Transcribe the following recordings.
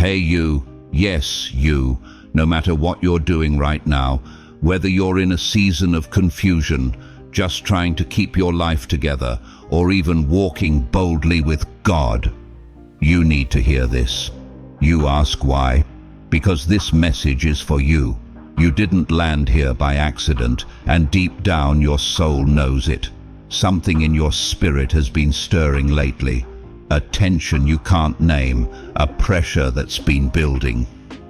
Hey you, yes you, no matter what you're doing right now, whether you're in a season of confusion, just trying to keep your life together, or even walking boldly with God, you need to hear this. You ask why? Because this message is for you. You didn't land here by accident, and deep down your soul knows it. Something in your spirit has been stirring lately. A tension you can't name, a pressure that's been building.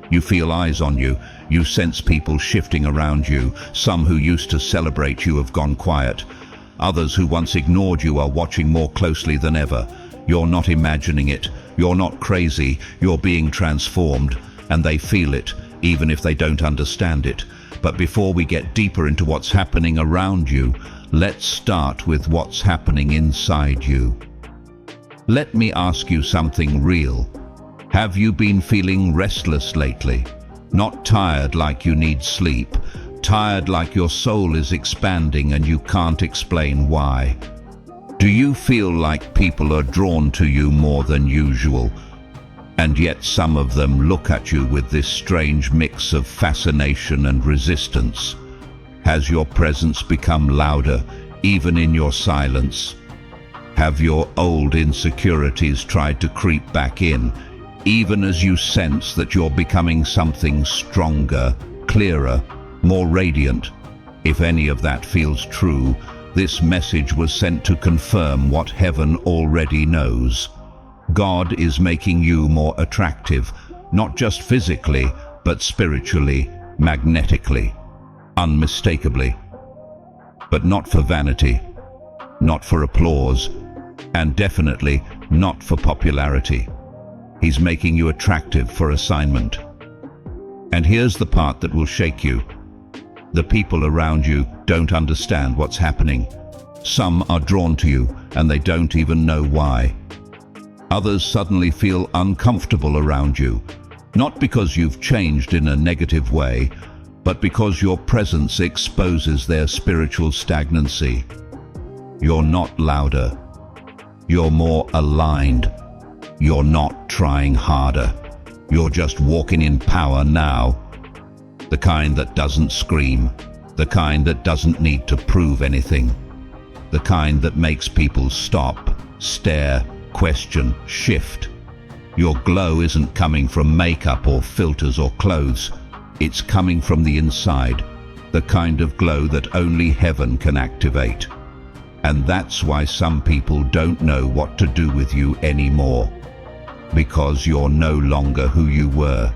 You feel eyes on you, you sense people shifting around you. Some who used to celebrate you have gone quiet. Others who once ignored you are watching more closely than ever. You're not imagining it, you're not crazy, you're being transformed, and they feel it, even if they don't understand it. But before we get deeper into what's happening around you, let's start with what's happening inside you. Let me ask you something real. Have you been feeling restless lately? Not tired like you need sleep, tired like your soul is expanding and you can't explain why. Do you feel like people are drawn to you more than usual? And yet some of them look at you with this strange mix of fascination and resistance. Has your presence become louder, even in your silence? Have your old insecurities tried to creep back in, even as you sense that you're becoming something stronger, clearer, more radiant? If any of that feels true, this message was sent to confirm what heaven already knows. God is making you more attractive, not just physically, but spiritually, magnetically, unmistakably. But not for vanity, not for applause, and definitely not for popularity. He's making you attractive for assignment. And here's the part that will shake you. The people around you don't understand what's happening. Some are drawn to you and they don't even know why. Others suddenly feel uncomfortable around you, not because you've changed in a negative way, but because your presence exposes their spiritual stagnancy. You're not louder. You're more aligned. You're not trying harder. You're just walking in power now. The kind that doesn't scream. The kind that doesn't need to prove anything. The kind that makes people stop, stare, question, shift. Your glow isn't coming from makeup or filters or clothes. It's coming from the inside, the kind of glow that only heaven can activate. And that's why some people don't know what to do with you anymore. Because you're no longer who you were.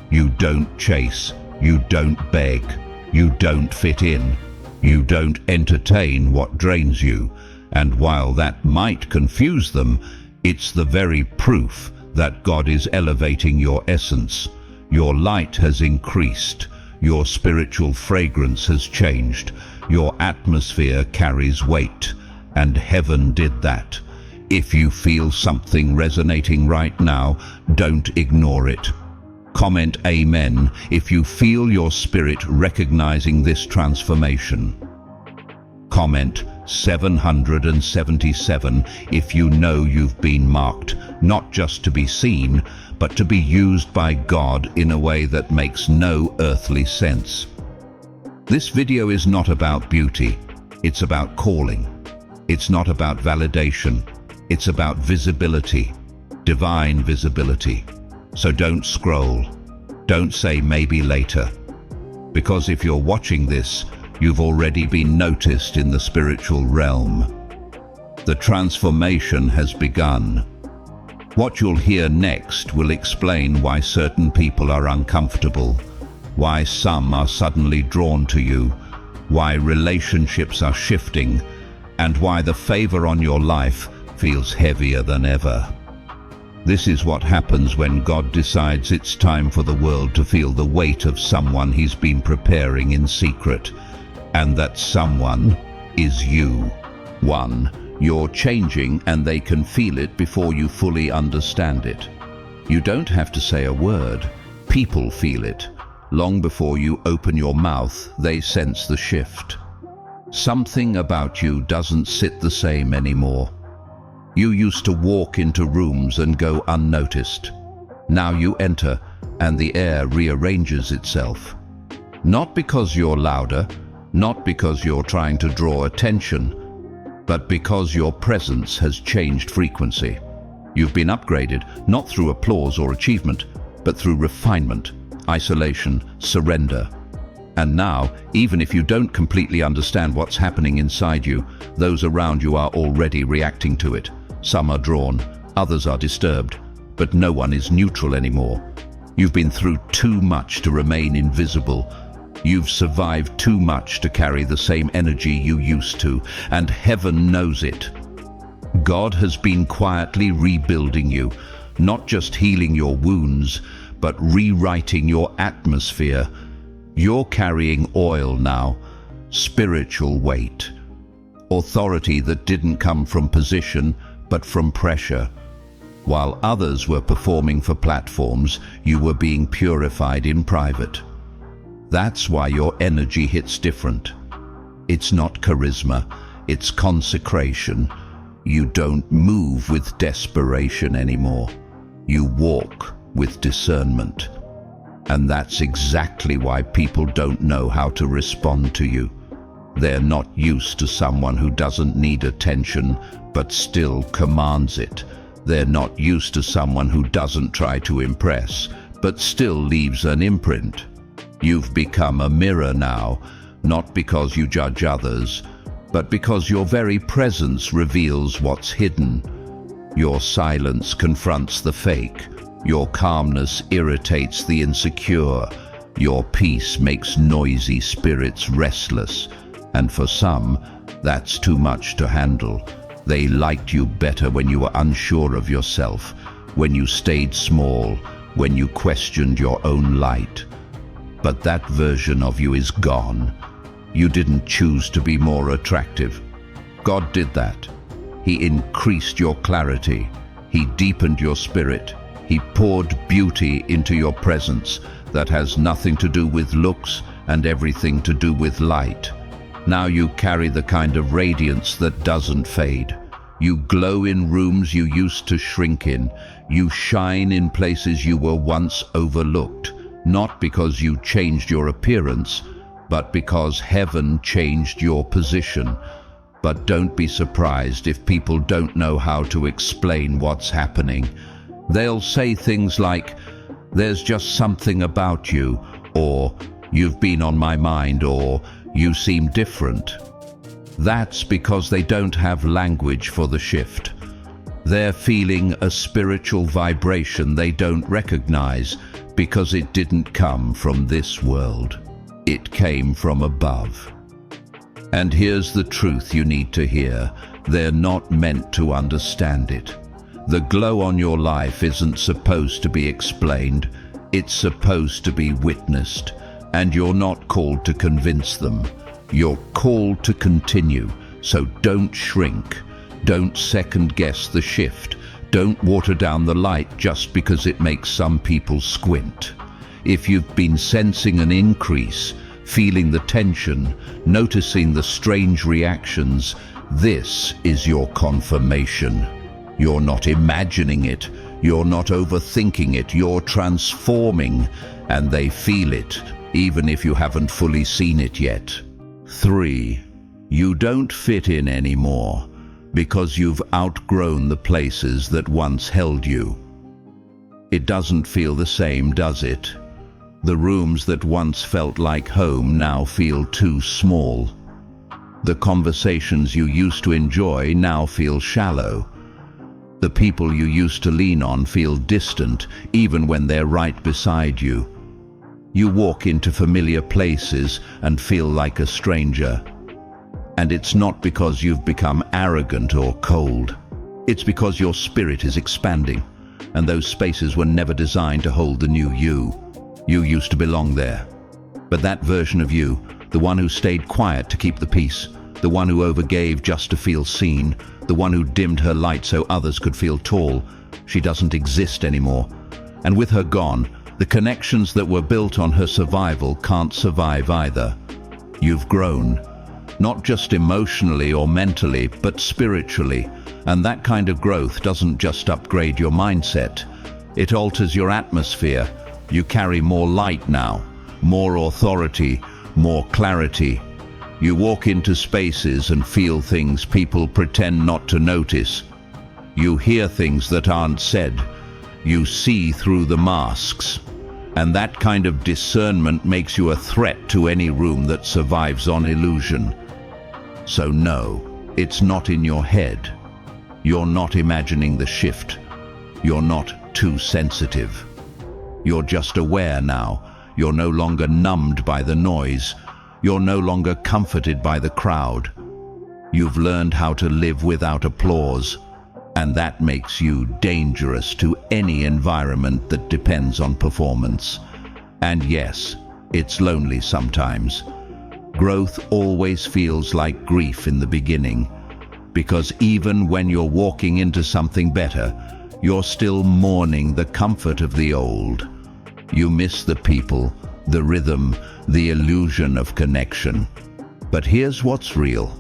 You don't chase, you don't beg, you don't fit in, you don't entertain what drains you. And while that might confuse them, it's the very proof that God is elevating your essence. Your light has increased, your spiritual fragrance has changed, your atmosphere carries weight, and heaven did that. If you feel something resonating right now, don't ignore it. Comment Amen if you feel your spirit recognizing this transformation. Comment 777 if you know you've been marked, not just to be seen, but to be used by God in a way that makes no earthly sense. This video is not about beauty, it's about calling. It's not about validation, it's about visibility, divine visibility. So don't scroll, don't say maybe later, because if you're watching this, you've already been noticed in the spiritual realm. The transformation has begun. What you'll hear next will explain why certain people are uncomfortable, why some are suddenly drawn to you, why relationships are shifting, and why the favor on your life feels heavier than ever. This is what happens when God decides it's time for the world to feel the weight of someone he's been preparing in secret. And that someone is you. 1. You're changing and they can feel it before you fully understand it. You don't have to say a word. People feel it. Long before you open your mouth, they sense the shift. Something about you doesn't sit the same anymore. You used to walk into rooms and go unnoticed. Now you enter, and the air rearranges itself. Not because you're louder, not because you're trying to draw attention, but because your presence has changed frequency. You've been upgraded, not through applause or achievement, but through refinement, isolation, surrender. And now, even if you don't completely understand what's happening inside you, those around you are already reacting to it. Some are drawn, others are disturbed, but no one is neutral anymore. You've been through too much to remain invisible. You've survived too much to carry the same energy you used to, and heaven knows it. God has been quietly rebuilding you, not just healing your wounds, but rewriting your atmosphere. You're carrying oil now, spiritual weight, authority that didn't come from position, but from pressure. While others were performing for platforms, you were being purified in private. That's why your energy hits different. It's not charisma, it's consecration. You don't move with desperation anymore. You walk with discernment. And that's exactly why people don't know how to respond to you. They're not used to someone who doesn't need attention, but still commands it. They're not used to someone who doesn't try to impress, but still leaves an imprint. You've become a mirror now, not because you judge others, but because your very presence reveals what's hidden. Your silence confronts the fake. Your calmness irritates the insecure. Your peace makes noisy spirits restless. And for some, that's too much to handle. They liked you better when you were unsure of yourself, when you stayed small, when you questioned your own light. But that version of you is gone. You didn't choose to be more attractive. God did that. He increased your clarity. He deepened your spirit. He poured beauty into your presence that has nothing to do with looks and everything to do with light. Now you carry the kind of radiance that doesn't fade. You glow in rooms you used to shrink in. You shine in places you were once overlooked. Not because you changed your appearance, but because heaven changed your position. But don't be surprised if people don't know how to explain what's happening. They'll say things like, "There's just something about you," or "You've been on my mind," or "You seem different." That's because they don't have language for the shift. They're feeling a spiritual vibration they don't recognize, because it didn't come from this world. It came from above. And here's the truth you need to hear. They're not meant to understand it. The glow on your life isn't supposed to be explained. It's supposed to be witnessed. And you're not called to convince them. You're called to continue. So don't shrink. Don't second-guess the shift. Don't water down the light just because it makes some people squint. If you've been sensing an increase, feeling the tension, noticing the strange reactions, this is your confirmation. You're not imagining it. You're not overthinking it. You're transforming, and they feel it, even if you haven't fully seen it yet. 3. You don't fit in anymore, because you've outgrown the places that once held you. It doesn't feel the same, does it? The rooms that once felt like home now feel too small. The conversations you used to enjoy now feel shallow. The people you used to lean on feel distant, even when they're right beside you. You walk into familiar places and feel like a stranger. And it's not because you've become arrogant or cold. It's because your spirit is expanding, and those spaces were never designed to hold the new you. You used to belong there. But that version of you, the one who stayed quiet to keep the peace, the one who overgave just to feel seen, the one who dimmed her light so others could feel tall, she doesn't exist anymore. And with her gone, the connections that were built on her survival can't survive either. You've grown. Not just emotionally or mentally, but spiritually. And that kind of growth doesn't just upgrade your mindset. It alters your atmosphere. You carry more light now, more authority, more clarity. You walk into spaces and feel things people pretend not to notice. You hear things that aren't said. You see through the masks. And that kind of discernment makes you a threat to any room that survives on illusion. So no, it's not in your head. You're not imagining the shift. You're not too sensitive. You're just aware now. You're no longer numbed by the noise. You're no longer comforted by the crowd. You've learned how to live without applause, and that makes you dangerous to any environment that depends on performance. And yes, it's lonely sometimes. Growth always feels like grief in the beginning, because even when you're walking into something better, you're still mourning the comfort of the old. You miss the people, the rhythm, the illusion of connection. But here's what's real.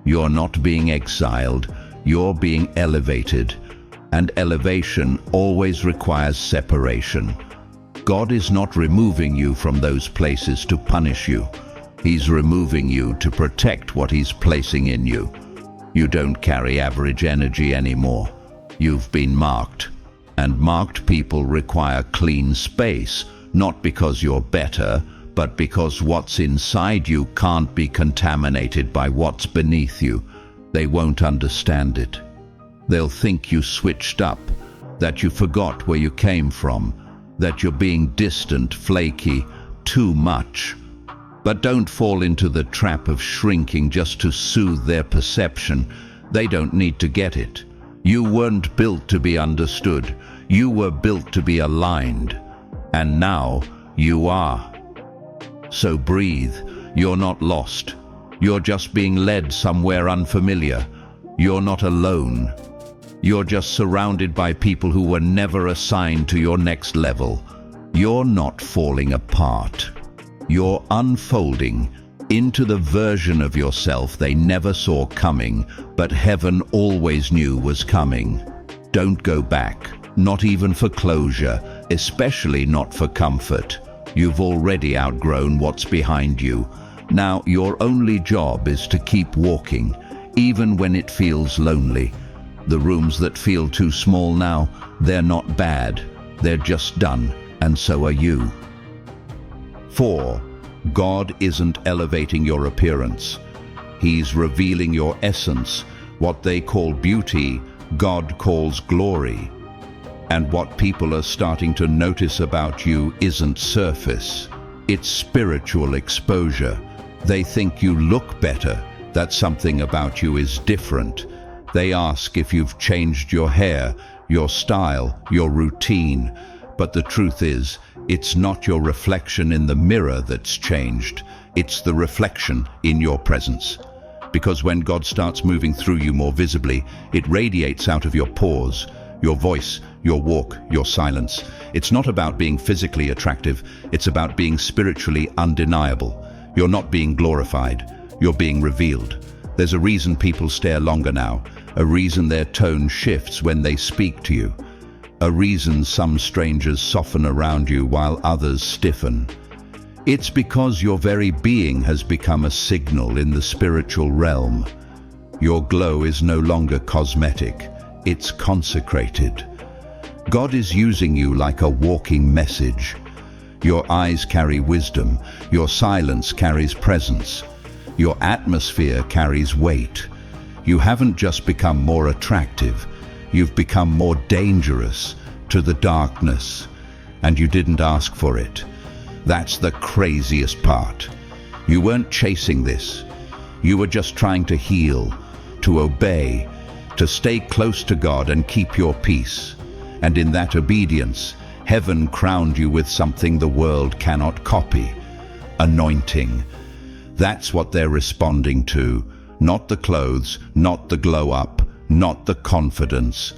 You're not being exiled, you're being elevated. And elevation always requires separation. God is not removing you from those places to punish you. He's removing you to protect what He's placing in you. You don't carry average energy anymore. You've been marked. And marked people require clean space, not because you're better, but because what's inside you can't be contaminated by what's beneath you. They won't understand it. They'll think you switched up, that you forgot where you came from, that you're being distant, flaky, too much. But don't fall into the trap of shrinking just to soothe their perception. They don't need to get it. You weren't built to be understood. You were built to be aligned. And now you are. So breathe. You're not lost. You're just being led somewhere unfamiliar. You're not alone. You're just surrounded by people who were never assigned to your next level. You're not falling apart. You're unfolding into the version of yourself they never saw coming, but heaven always knew was coming. Don't go back, not even for closure, especially not for comfort. You've already outgrown what's behind you. Now your only job is to keep walking, even when it feels lonely. The rooms that feel too small now, they're not bad. They're just done, and so are you. 4. God isn't elevating your appearance. He's revealing your essence. What they call beauty, God calls glory. And what people are starting to notice about you isn't surface. It's spiritual exposure. They think you look better, that something about you is different. They ask if you've changed your hair, your style, your routine. But the truth is, it's not your reflection in the mirror that's changed. It's the reflection in your presence. Because when God starts moving through you more visibly, it radiates out of your pores, your voice, your walk, your silence. It's not about being physically attractive. It's about being spiritually undeniable. You're not being glorified. You're being revealed. There's a reason people stare longer now. A reason their tone shifts when they speak to you. A reason some strangers soften around you while others stiffen. It's because your very being has become a signal in the spiritual realm. Your glow is no longer cosmetic, it's consecrated. God is using you like a walking message. Your eyes carry wisdom, your silence carries presence, your atmosphere carries weight. You haven't just become more attractive, you've become more dangerous to the darkness, and you didn't ask for it. That's the craziest part. You weren't chasing this. You were just trying to heal, to obey, to stay close to God and keep your peace. And in that obedience, heaven crowned you with something the world cannot copy: anointing. That's what they're responding to. Not the clothes, not the glow up, not the confidence.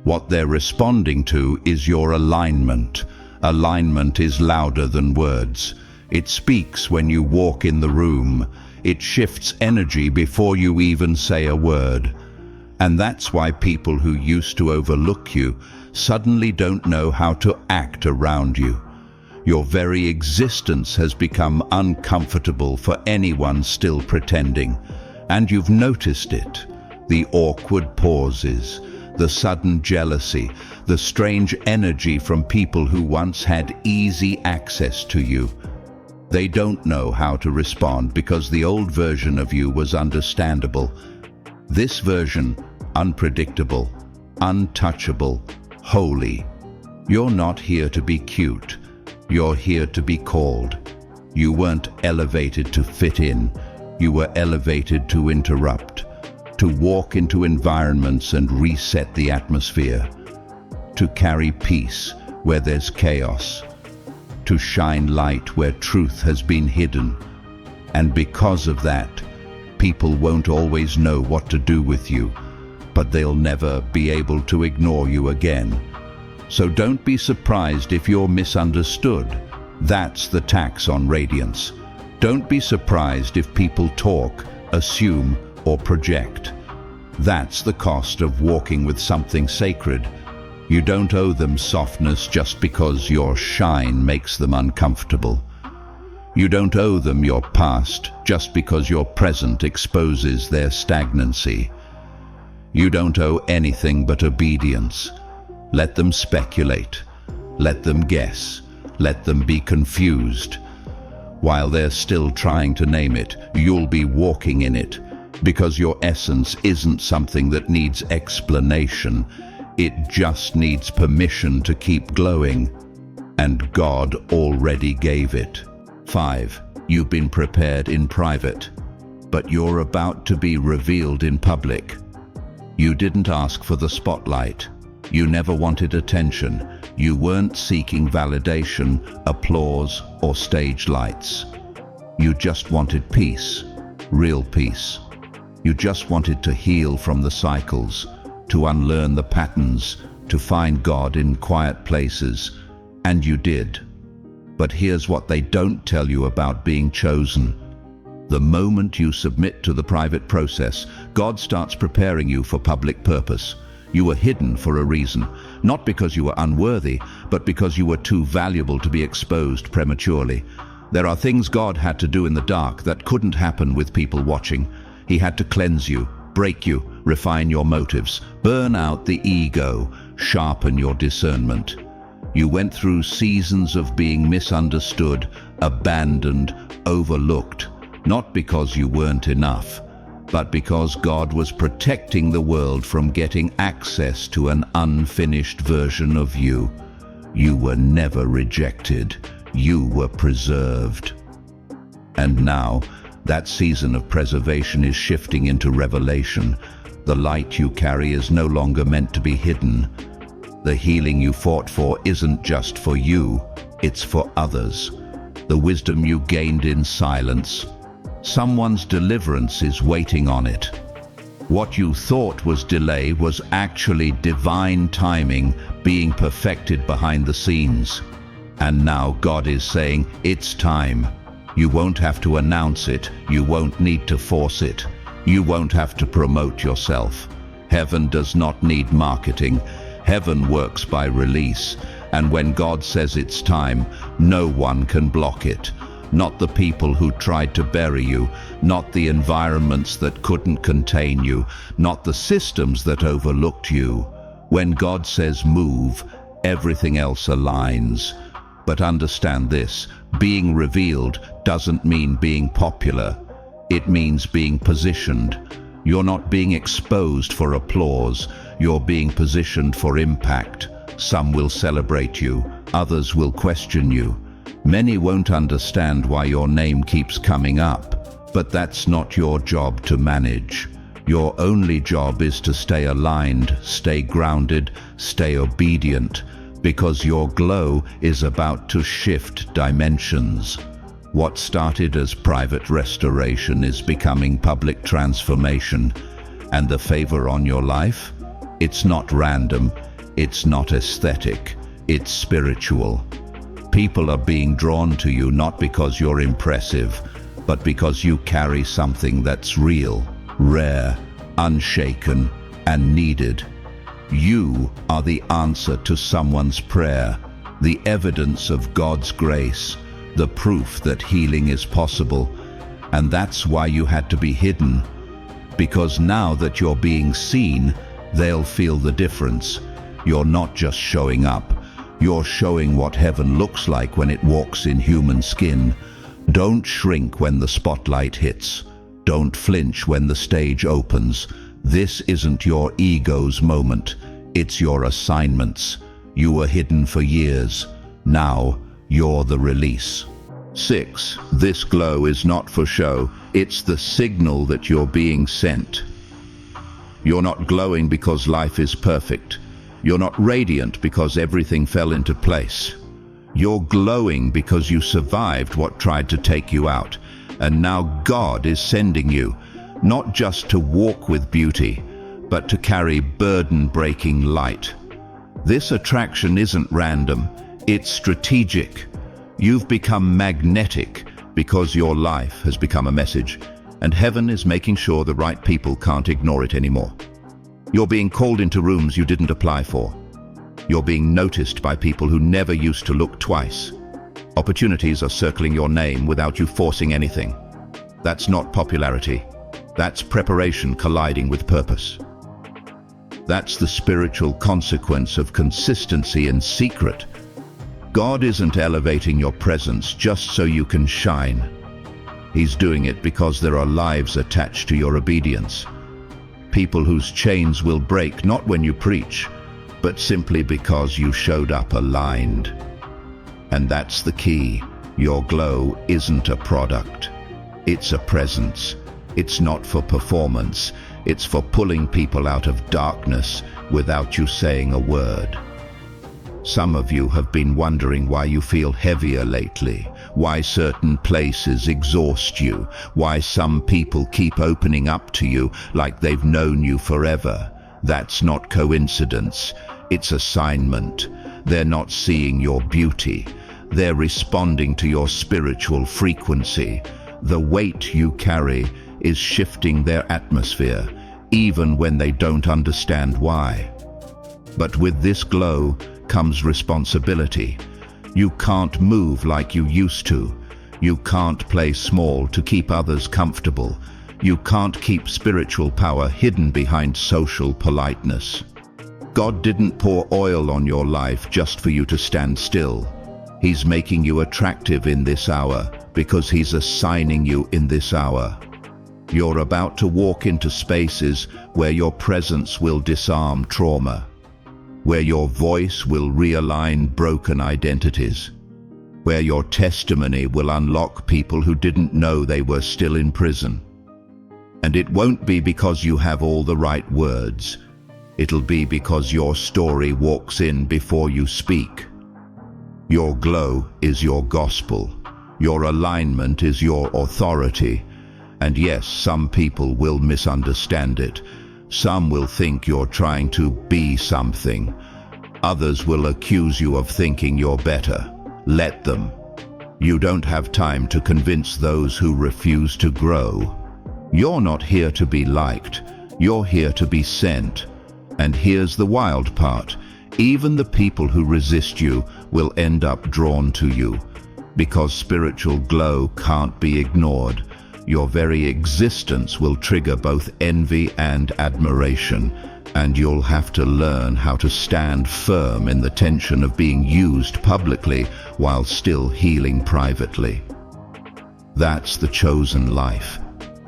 What they're responding to is your alignment. Alignment is louder than words. It speaks when you walk in the room. It shifts energy before you even say a word. And that's why people who used to overlook you suddenly don't know how to act around you. Your very existence has become uncomfortable for anyone still pretending, and you've noticed it. The awkward pauses, the sudden jealousy, the strange energy from people who once had easy access to you. They don't know how to respond because the old version of you was understandable. This version, unpredictable, untouchable, holy. You're not here to be cute. You're here to be called. You weren't elevated to fit in. You were elevated to interrupt, to walk into environments and reset the atmosphere, to carry peace where there's chaos, to shine light where truth has been hidden. And because of that, people won't always know what to do with you, but they'll never be able to ignore you again. So don't be surprised if you're misunderstood. That's the tax on radiance. Don't be surprised if people talk, assume, or project. That's the cost of walking with something sacred. You don't owe them softness just because your shine makes them uncomfortable. You don't owe them your past just because your present exposes their stagnancy. You don't owe anything but obedience. Let them speculate. Let them guess. Let them be confused. While they're still trying to name it, you'll be walking in it, because your essence isn't something that needs explanation. It just needs permission to keep glowing, and God already gave it. 5. You've been prepared in private, but you're about to be revealed in public. You didn't ask for the spotlight. You never wanted attention. You weren't seeking validation, applause, or stage lights. You just wanted peace, real peace. You just wanted to heal from the cycles, to unlearn the patterns, to find God in quiet places. And you did. But here's what they don't tell you about being chosen. The moment you submit to the private process, God starts preparing you for public purpose. You were hidden for a reason, not because you were unworthy, but because you were too valuable to be exposed prematurely. There are things God had to do in the dark that couldn't happen with people watching. He had to cleanse you, break you, refine your motives, burn out the ego, sharpen your discernment. You went through seasons of being misunderstood, abandoned, overlooked, not because you weren't enough, but because God was protecting the world from getting access to an unfinished version of you. You were never rejected. You were preserved. And now, that season of preservation is shifting into revelation. The light you carry is no longer meant to be hidden. The healing you fought for isn't just for you, it's for others. The wisdom you gained in silence, someone's deliverance is waiting on it. What you thought was delay was actually divine timing being perfected behind the scenes. And now God is saying, it's time. You won't have to announce it. You won't need to force it. You won't have to promote yourself. Heaven does not need marketing. Heaven works by release. And when God says it's time, no one can block it. Not the people who tried to bury you, not the environments that couldn't contain you, not the systems that overlooked you. When God says move, everything else aligns. But understand this, being revealed doesn't mean being popular. It means being positioned. You're not being exposed for applause. You're being positioned for impact. Some will celebrate you, others will question you. Many won't understand why your name keeps coming up, but that's not your job to manage. Your only job is to stay aligned, stay grounded, stay obedient, because your glow is about to shift dimensions. What started as private restoration is becoming public transformation. And the favor on your life? It's not random, it's not aesthetic, it's spiritual. People are being drawn to you not because you're impressive, but because you carry something that's real, rare, unshaken, and needed. You are the answer to someone's prayer, the evidence of God's grace, the proof that healing is possible. And that's why you had to be hidden, because now that you're being seen, they'll feel the difference. You're not just showing up, you're showing what heaven looks like when it walks in human skin. Don't shrink when the spotlight hits. Don't flinch when the stage opens. This isn't your ego's moment, it's your assignment's. You were hidden for years. Now, you're the release. 6. This glow is not for show. It's the signal that you're being sent. You're not glowing because life is perfect. You're not radiant because everything fell into place. You're glowing because you survived what tried to take you out. And now God is sending you, not just to walk with beauty, but to carry burden-breaking light. This attraction isn't random, it's strategic. You've become magnetic because your life has become a message, and heaven is making sure the right people can't ignore it anymore. You're being called into rooms you didn't apply for. You're being noticed by people who never used to look twice. Opportunities are circling your name without you forcing anything. That's not popularity. That's preparation colliding with purpose. That's the spiritual consequence of consistency in secret. God isn't elevating your presence just so you can shine. He's doing it because there are lives attached to your obedience. People whose chains will break not when you preach, but simply because you showed up aligned. And that's the key. Your glow isn't a product. It's a presence. It's not for performance. It's for pulling people out of darkness without you saying a word. Some of you have been wondering why you feel heavier lately, why certain places exhaust you, why some people keep opening up to you like they've known you forever. That's not coincidence, it's assignment. They're not seeing your beauty. They're responding to your spiritual frequency. The weight you carry is shifting their atmosphere, even when they don't understand why. But with this glow comes responsibility. You can't move like you used to. You can't play small to keep others comfortable. You can't keep spiritual power hidden behind social politeness. God didn't pour oil on your life just for you to stand still. He's making you attractive in this hour because He's assigning you in this hour. You're about to walk into spaces where your presence will disarm trauma, where your voice will realign broken identities, where your testimony will unlock people who didn't know they were still in prison. And it won't be because you have all the right words. It'll be because your story walks in before you speak. Your glow is your gospel. Your alignment is your authority. And yes, some people will misunderstand it. Some will think you're trying to be something. Others will accuse you of thinking you're better. Let them. You don't have time to convince those who refuse to grow. You're not here to be liked. You're here to be sent. And here's the wild part. Even the people who resist you will end up drawn to you, because spiritual glow can't be ignored. Your very existence will trigger both envy and admiration, and you'll have to learn how to stand firm in the tension of being used publicly while still healing privately. That's the chosen life.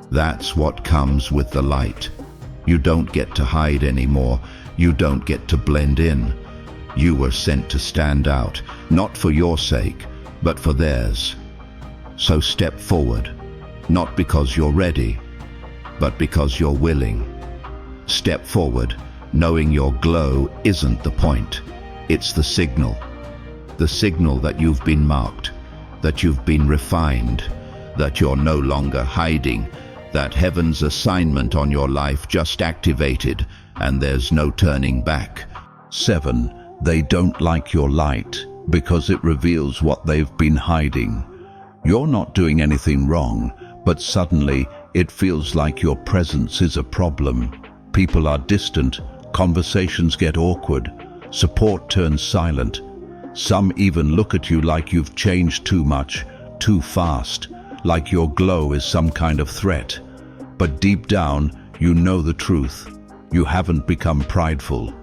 That's what comes with the light. You don't get to hide anymore. You don't get to blend in. You were sent to stand out, not for your sake, but for theirs. So step forward. Not because you're ready, but because you're willing. Step forward, knowing your glow isn't the point. It's the signal. The signal that you've been marked, that you've been refined, that you're no longer hiding, that heaven's assignment on your life just activated, and there's no turning back. 7. They don't like your light because it reveals what they've been hiding. You're not doing anything wrong, but suddenly it feels like your presence is a problem. People are distant, Conversations get awkward. Support turns silent. Some even look at you like you've changed too much, too fast, like your glow is some kind of threat. But deep down, you know the truth. You haven't become prideful.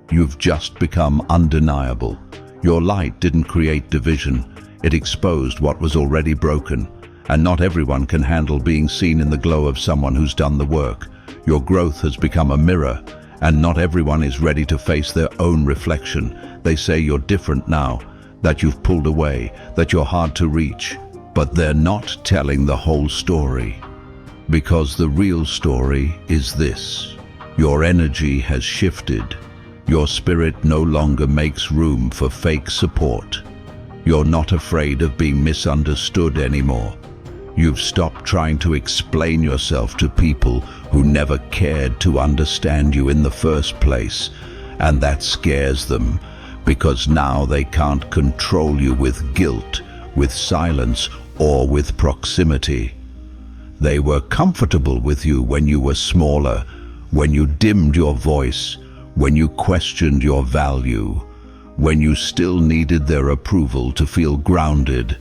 You've just become undeniable. Your light didn't create division. It exposed what was already broken. And not everyone can handle being seen in the glow of someone who's done the work. Your growth has become a mirror, and not everyone is ready to face their own reflection. They say you're different now, that you've pulled away, that you're hard to reach. But they're not telling the whole story. Because the real story is this. Your energy has shifted. Your spirit no longer makes room for fake support. You're not afraid of being misunderstood anymore. You've stopped trying to explain yourself to people who never cared to understand you in the first place. And that scares them, because now they can't control you with guilt, with silence, or with proximity. They were comfortable with you when you were smaller, when you dimmed your voice, when you questioned your value, when you still needed their approval to feel grounded.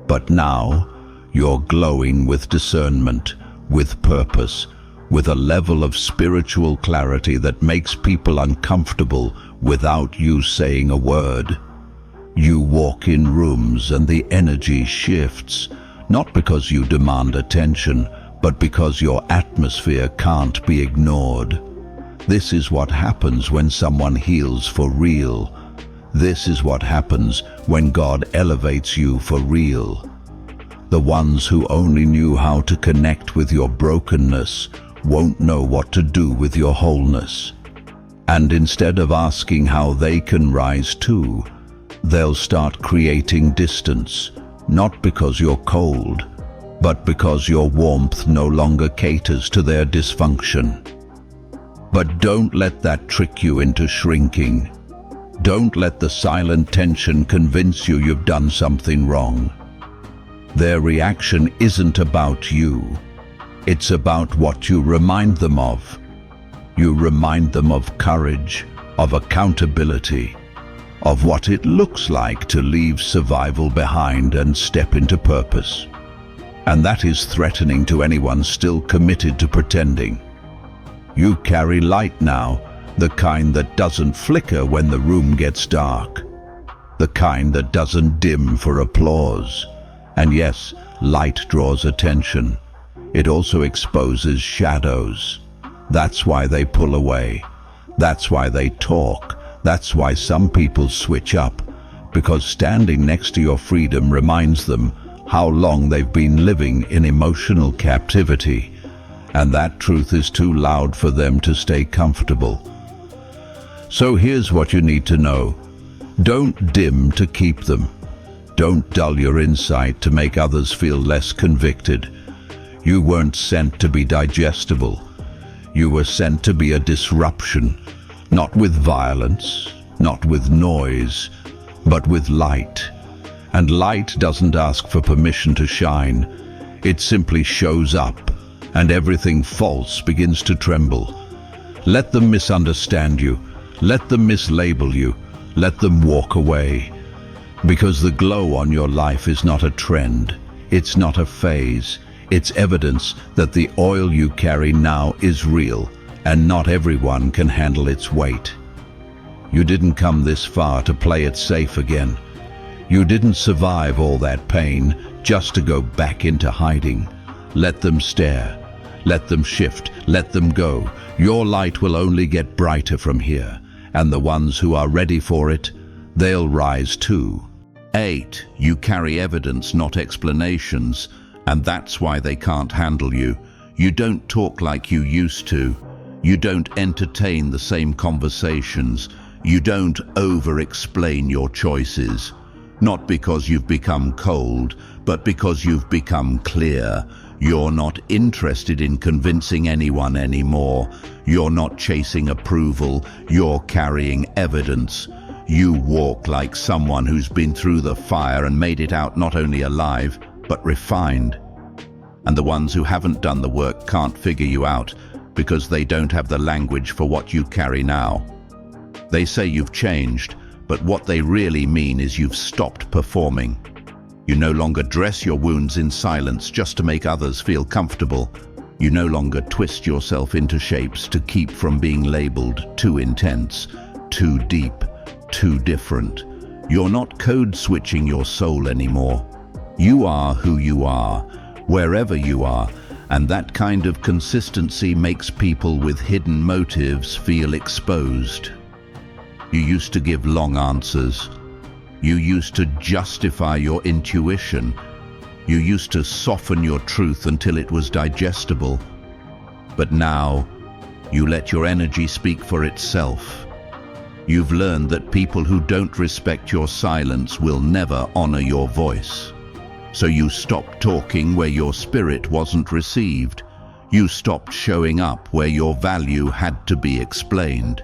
But now, you're glowing with discernment, with purpose, with a level of spiritual clarity that makes people uncomfortable without you saying a word. You walk in rooms and the energy shifts, not because you demand attention, but because your atmosphere can't be ignored. This is what happens when someone heals for real. This is what happens when God elevates you for real. The ones who only knew how to connect with your brokenness won't know what to do with your wholeness. And instead of asking how they can rise too, they'll start creating distance, not because you're cold, but because your warmth no longer caters to their dysfunction. But don't let that trick you into shrinking. Don't let the silent tension convince you you've done something wrong. Their reaction isn't about you. It's about what you remind them of. You remind them of courage, of accountability, of what it looks like to leave survival behind and step into purpose. And that is threatening to anyone still committed to pretending. You carry light now, the kind that doesn't flicker when the room gets dark, the kind that doesn't dim for applause. And yes, light draws attention. It also exposes shadows. That's why they pull away. That's why they talk. That's why some people switch up, because standing next to your freedom reminds them how long they've been living in emotional captivity. And that truth is too loud for them to stay comfortable. So here's what you need to know. Don't dim to keep them. Don't dull your insight to make others feel less convicted. You weren't sent to be digestible. You were sent to be a disruption, not with violence, not with noise, but with light. And light doesn't ask for permission to shine. It simply shows up, and everything false begins to tremble. Let them misunderstand you. Let them mislabel you. Let them walk away. Because the glow on your life is not a trend. It's not a phase. It's evidence that the oil you carry now is real, and not everyone can handle its weight. You didn't come this far to play it safe again. You didn't survive all that pain just to go back into hiding. Let them stare. Let them shift. Let them go. Your light will only get brighter from here, and the ones who are ready for it, they'll rise too. 8. You carry evidence, not explanations, and that's why they can't handle you. You don't talk like you used to. You don't entertain the same conversations. You don't over-explain your choices. Not because you've become cold, but because you've become clear. You're not interested in convincing anyone anymore. You're not chasing approval. You're carrying evidence. You walk like someone who's been through the fire and made it out not only alive, but refined. And the ones who haven't done the work can't figure you out, because they don't have the language for what you carry now. They say you've changed, but what they really mean is you've stopped performing. You no longer dress your wounds in silence just to make others feel comfortable. You no longer twist yourself into shapes to keep from being labeled too intense, too deep, too different. You're not code switching your soul anymore. You are who you are, wherever you are, and that kind of consistency makes people with hidden motives feel exposed. You used to give long answers. You used to justify your intuition. You used to soften your truth until it was digestible. But now, you let your energy speak for itself. You've learned that people who don't respect your silence will never honor your voice. So you stopped talking where your spirit wasn't received. You stopped showing up where your value had to be explained.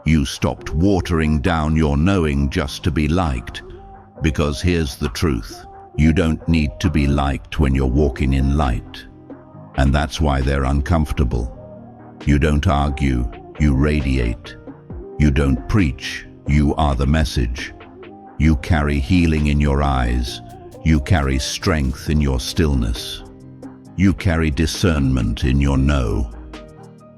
You stopped watering down your knowing just to be liked. Because here's the truth. You don't need to be liked when you're walking in light. And that's why they're uncomfortable. You don't argue, you radiate. You don't preach, you are the message. You carry healing in your eyes. You carry strength in your stillness. You carry discernment in your no.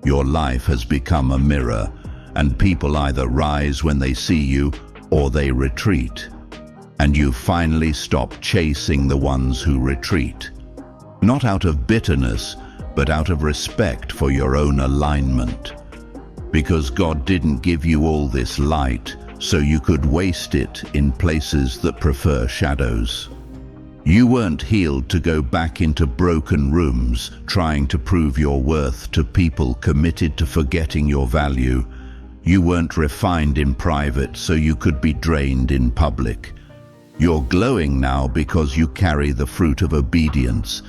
Your life has become a mirror, and people either rise when they see you or they retreat. And you finally stop chasing the ones who retreat. Not out of bitterness, but out of respect for your own alignment. Because God didn't give you all this light so you could waste it in places that prefer shadows. You weren't healed to go back into broken rooms trying to prove your worth to people committed to forgetting your value. You weren't refined in private so you could be drained in public. You're glowing now because you carry the fruit of obedience,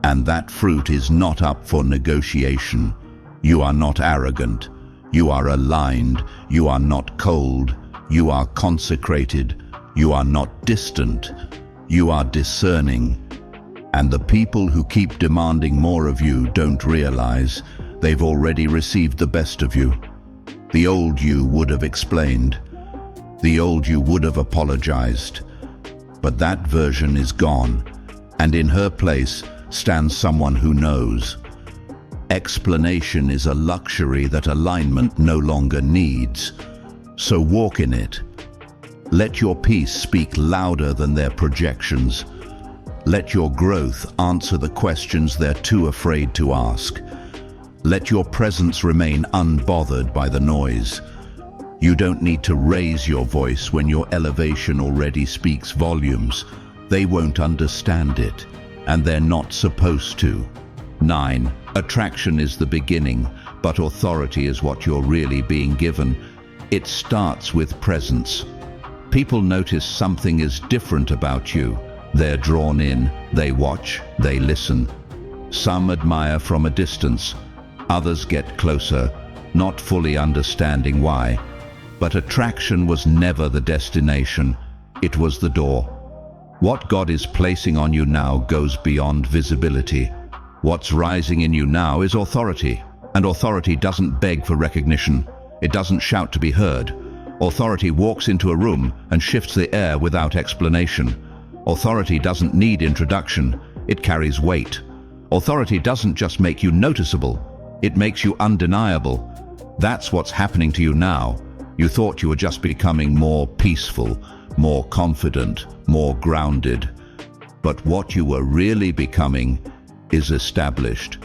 and that fruit is not up for negotiation. You are not arrogant. You are aligned. You are not cold. You are consecrated. You are not distant. You are discerning. And the people who keep demanding more of you don't realize they've already received the best of you. The old you would have explained. The old you would have apologized. But that version is gone, and in her place stands someone who knows. Explanation is a luxury that alignment no longer needs. So walk in it. Let your peace speak louder than their projections. Let your growth answer the questions they're too afraid to ask. Let your presence remain unbothered by the noise. You don't need to raise your voice when your elevation already speaks volumes. They won't understand it, and they're not supposed to. 9. Attraction is the beginning, but authority is what you're really being given. It starts with presence. People notice something is different about you. They're drawn in, they watch, they listen. Some admire from a distance. Others get closer, not fully understanding why. But attraction was never the destination, it was the door. What God is placing on you now goes beyond visibility. What's rising in you now is authority, and authority doesn't beg for recognition. It doesn't shout to be heard. Authority walks into a room and shifts the air without explanation. Authority doesn't need introduction, it carries weight. Authority doesn't just make you noticeable, it makes you undeniable. That's what's happening to you now. You thought you were just becoming more peaceful, more confident, more grounded. But what you were really becoming is established.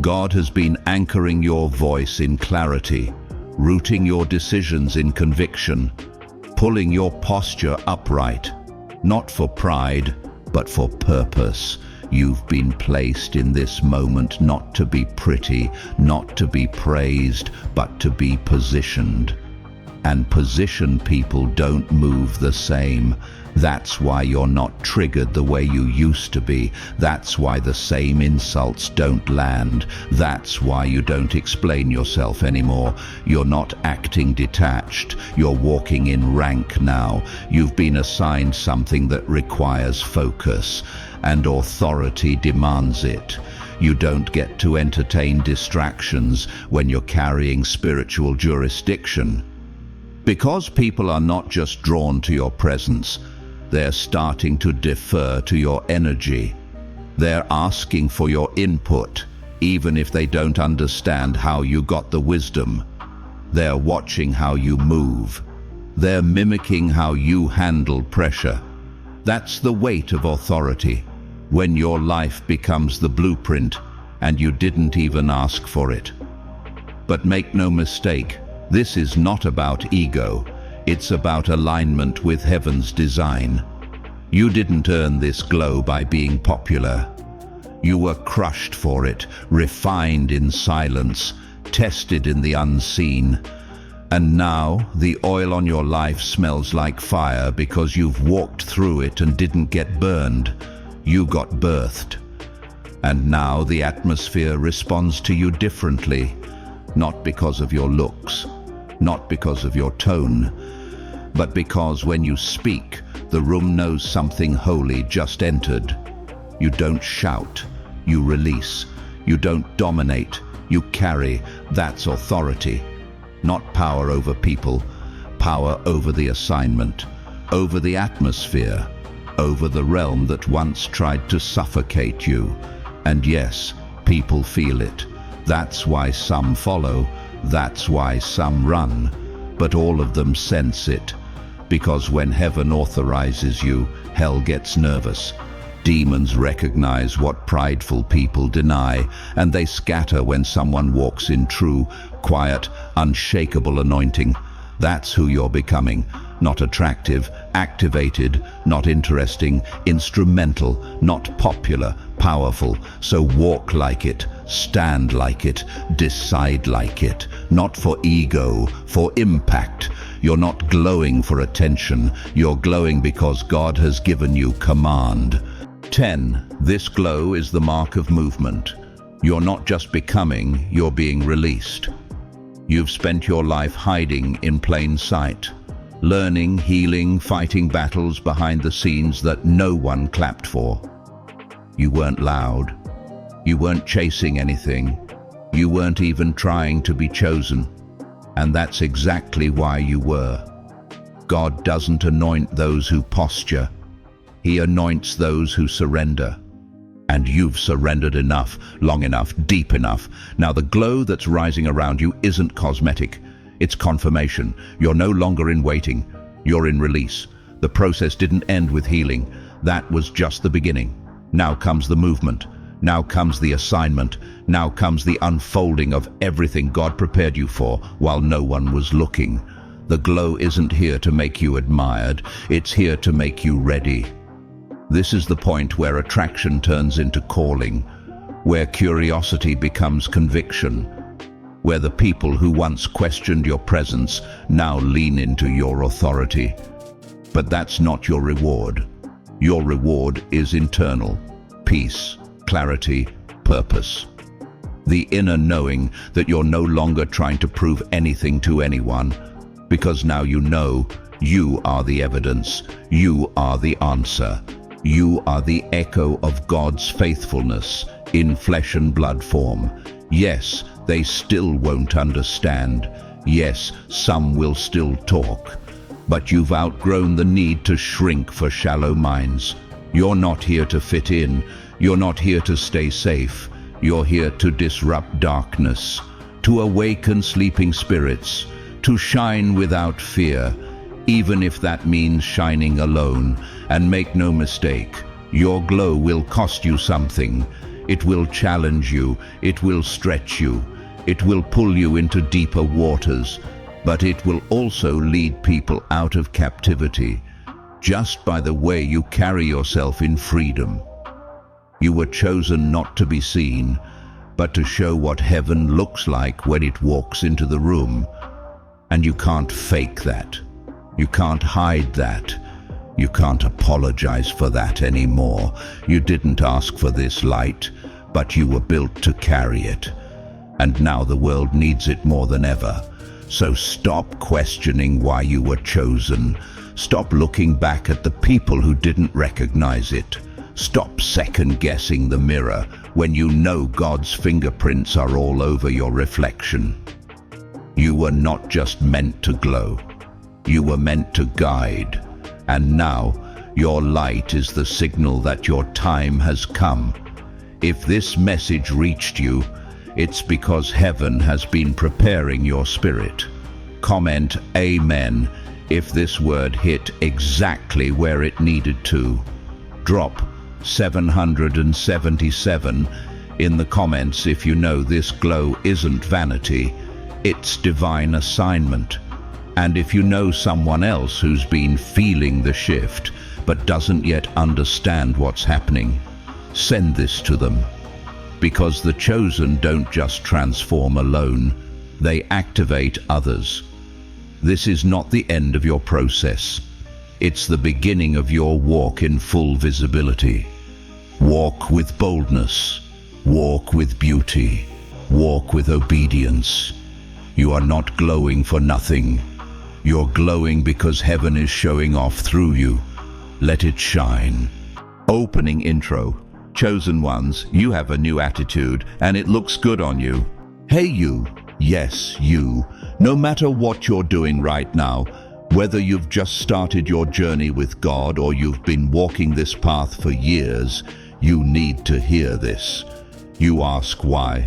God has been anchoring your voice in clarity, rooting your decisions in conviction, pulling your posture upright, not for pride, but for purpose. You've been placed in this moment not to be pretty, not to be praised, but to be positioned. And positioned people don't move the same. That's why you're not triggered the way you used to be. That's why the same insults don't land. That's why you don't explain yourself anymore. You're not acting detached. You're walking in rank now. You've been assigned something that requires focus, and authority demands it. You don't get to entertain distractions when you're carrying spiritual jurisdiction. Because people are not just drawn to your presence, they're starting to defer to your energy. They're asking for your input, even if they don't understand how you got the wisdom. They're watching how you move. They're mimicking how you handle pressure. That's the weight of authority, when your life becomes the blueprint and you didn't even ask for it. But make no mistake, this is not about ego. It's about alignment with heaven's design. You didn't earn this glow by being popular. You were crushed for it, refined in silence, tested in the unseen. And now, the oil on your life smells like fire because you've walked through it and didn't get burned. You got birthed. And now the atmosphere responds to you differently, not because of your looks, not because of your tone, but because when you speak, the room knows something holy just entered. You don't shout, you release. You don't dominate, you carry. That's authority. Not power over people, power over the assignment, over the atmosphere, over the realm that once tried to suffocate you. And yes, people feel it. That's why some follow, that's why some run. But all of them sense it. Because when heaven authorizes you, hell gets nervous. Demons recognize what prideful people deny, and they scatter when someone walks in true, quiet, unshakable anointing. That's who you're becoming. Not attractive, activated, not interesting, instrumental, not popular, powerful. So walk like it, stand like it, decide like it. Not for ego, for impact. You're not glowing for attention. You're glowing because God has given you command. 10. This glow is the mark of movement. You're not just becoming, you're being released. You've spent your life hiding in plain sight, learning, healing, fighting battles behind the scenes that no one clapped for. You weren't loud. You weren't chasing anything. You weren't even trying to be chosen. And that's exactly why you were. God doesn't anoint those who posture. He anoints those who surrender. And you've surrendered enough, long enough, deep enough. Now the glow that's rising around you isn't cosmetic. It's confirmation. You're no longer in waiting. You're in release. The process didn't end with healing. That was just the beginning. Now comes the movement. Now comes the assignment. Now comes the unfolding of everything God prepared you for while no one was looking. The glow isn't here to make you admired. It's here to make you ready. This is the point where attraction turns into calling, where curiosity becomes conviction, where the people who once questioned your presence now lean into your authority. But that's not your reward. Your reward is internal: peace, clarity, purpose. The inner knowing that you're no longer trying to prove anything to anyone, because now you know you are the evidence, you are the answer. You are the echo of God's faithfulness in flesh and blood form. Yes, they still won't understand. Yes, some will still talk. But you've outgrown the need to shrink for shallow minds. You're not here to fit in. You're not here to stay safe. You're here to disrupt darkness, to awaken sleeping spirits, to shine without fear, even if that means shining alone. And make no mistake, your glow will cost you something. It will challenge you, it will stretch you, it will pull you into deeper waters, but it will also lead people out of captivity, just by the way you carry yourself in freedom. You were chosen not to be seen, but to show what heaven looks like when it walks into the room. And you can't fake that. You can't hide that. You can't apologize for that anymore. You didn't ask for this light, but you were built to carry it. And now the world needs it more than ever. So stop questioning why you were chosen. Stop looking back at the people who didn't recognize it. Stop second-guessing the mirror when you know God's fingerprints are all over your reflection. You were not just meant to glow. You were meant to guide. And now, your light is the signal that your time has come. If this message reached you, it's because heaven has been preparing your spirit. Comment Amen if this word hit exactly where it needed to. Drop 777 in the comments if you know this glow isn't vanity, it's divine assignment. And if you know someone else who's been feeling the shift but doesn't yet understand what's happening, send this to them. Because the chosen don't just transform alone, they activate others. This is not the end of your process. It's the beginning of your walk in full visibility. Walk with boldness. Walk with beauty. Walk with obedience. You are not glowing for nothing. You're glowing because heaven is showing off through you. Let it shine. Opening intro. Chosen ones, you have a new attitude and it looks good on you. Hey you, yes you, no matter what you're doing right now, whether you've just started your journey with God or you've been walking this path for years, you need to hear this. You ask why?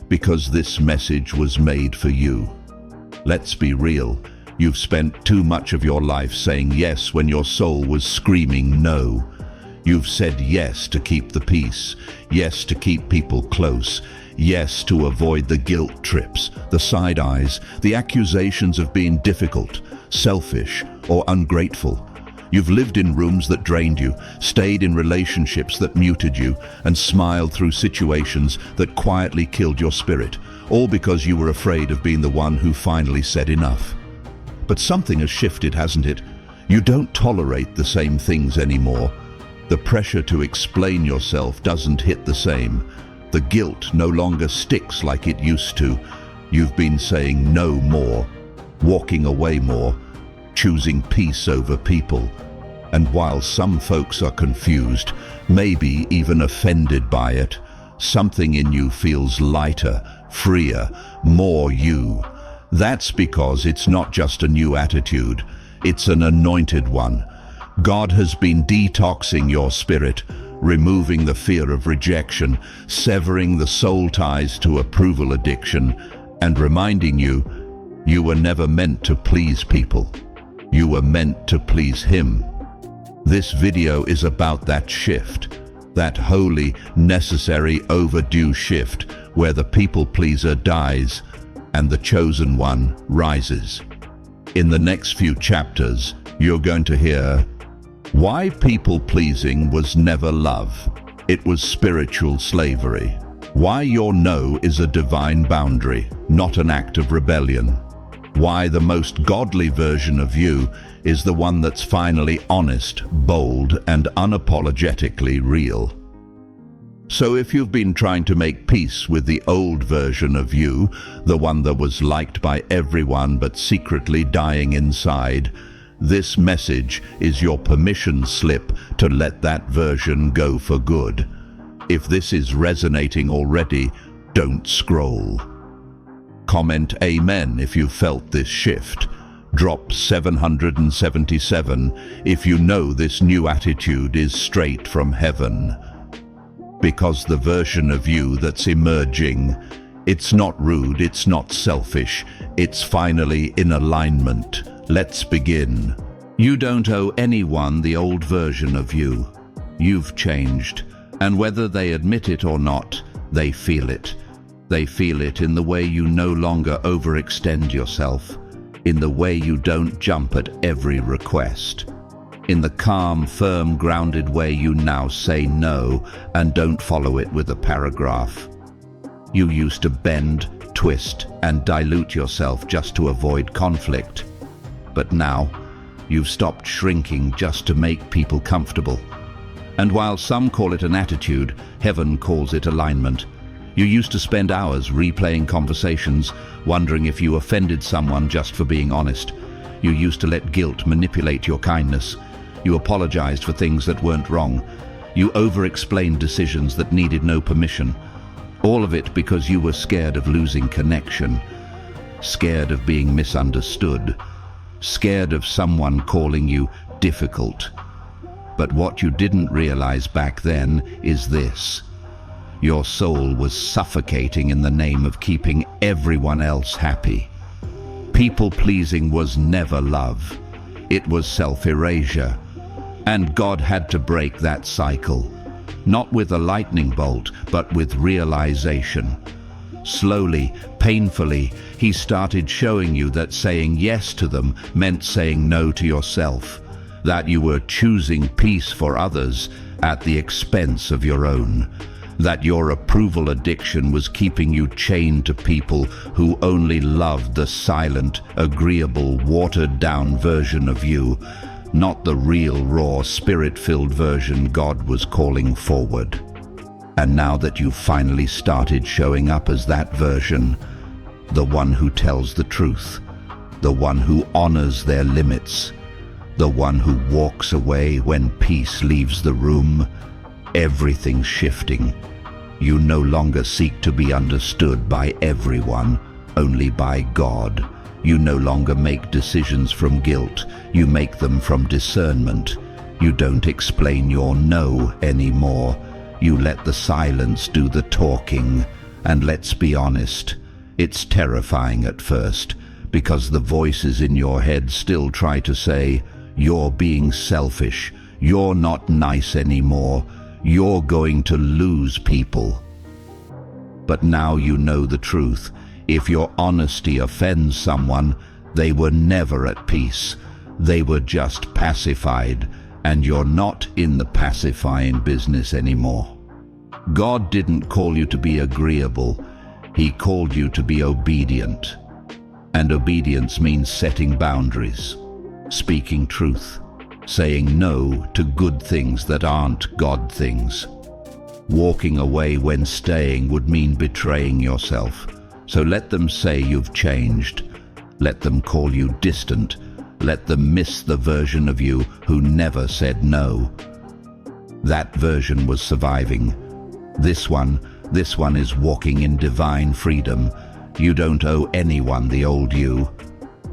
Because this message was made for you. Let's be real, you've spent too much of your life saying yes when your soul was screaming no. You've said yes to keep the peace, yes to keep people close, yes to avoid the guilt trips, the side eyes, the accusations of being difficult, selfish, or ungrateful. You've lived in rooms that drained you, stayed in relationships that muted you, and smiled through situations that quietly killed your spirit, all because you were afraid of being the one who finally said enough. But something has shifted, hasn't it? You don't tolerate the same things anymore. The pressure to explain yourself doesn't hit the same. The guilt no longer sticks like it used to. You've been saying no more, walking away more, choosing peace over people. And while some folks are confused, maybe even offended by it, something in you feels lighter, freer, more you. That's because it's not just a new attitude, it's an anointed one. God has been detoxing your spirit, removing the fear of rejection, severing the soul ties to approval addiction, and reminding you, you were never meant to please people. You were meant to please Him. This video is about that shift, that holy, necessary, overdue shift where the people pleaser dies and the chosen one rises. In the next few chapters, you're going to hear why people-pleasing was never love. It was spiritual slavery. Why your no is a divine boundary, not an act of rebellion. Why the most godly version of you is the one that's finally honest, bold, and unapologetically real. So if you've been trying to make peace with the old version of you, the one that was liked by everyone but secretly dying inside, this message is your permission slip to let that version go for good. If this is resonating already, don't scroll. Comment Amen if you felt this shift. Drop 777 if you know this new attitude is straight from heaven. Because the version of you that's emerging, it's not rude, it's not selfish, it's finally in alignment. Let's begin. You don't owe anyone the old version of you. You've changed, and whether they admit it or not, they feel it. They feel it in the way you no longer overextend yourself, in the way you don't jump at every request, in the calm, firm, grounded way you now say no and don't follow it with a paragraph. You used to bend, twist, and dilute yourself just to avoid conflict. But now, you've stopped shrinking just to make people comfortable. And while some call it an attitude, heaven calls it alignment. You used to spend hours replaying conversations, wondering if you offended someone just for being honest. You used to let guilt manipulate your kindness. You apologized for things that weren't wrong. You over-explained decisions that needed no permission. All of it because you were scared of losing connection, scared of being misunderstood, scared of someone calling you difficult. But what you didn't realize back then is this. Your soul was suffocating in the name of keeping everyone else happy. People-pleasing was never love. It was self-erasure. And God had to break that cycle, not with a lightning bolt, but with realization. Slowly, painfully, he started showing you that saying yes to them meant saying no to yourself, that you were choosing peace for others at the expense of your own, that your approval addiction was keeping you chained to people who only loved the silent, agreeable, watered-down version of you, not the real, raw, spirit-filled version God was calling forward. And now that you've finally started showing up as that version, the one who tells the truth, the one who honors their limits, the one who walks away when peace leaves the room, everything's shifting. You no longer seek to be understood by everyone, only by God. You no longer make decisions from guilt, you make them from discernment. You don't explain your no anymore. You let the silence do the talking. And let's be honest, it's terrifying at first, because the voices in your head still try to say, you're being selfish, you're not nice anymore, you're going to lose people. But now you know the truth. If your honesty offends someone, they were never at peace. They were just pacified, and you're not in the pacifying business anymore. God didn't call you to be agreeable. He called you to be obedient. And obedience means setting boundaries, speaking truth, saying no to good things that aren't God things. Walking away when staying would mean betraying yourself. So let them say you've changed. Let them call you distant. Let them miss the version of you who never said no. That version was surviving. This one is walking in divine freedom. You don't owe anyone the old you.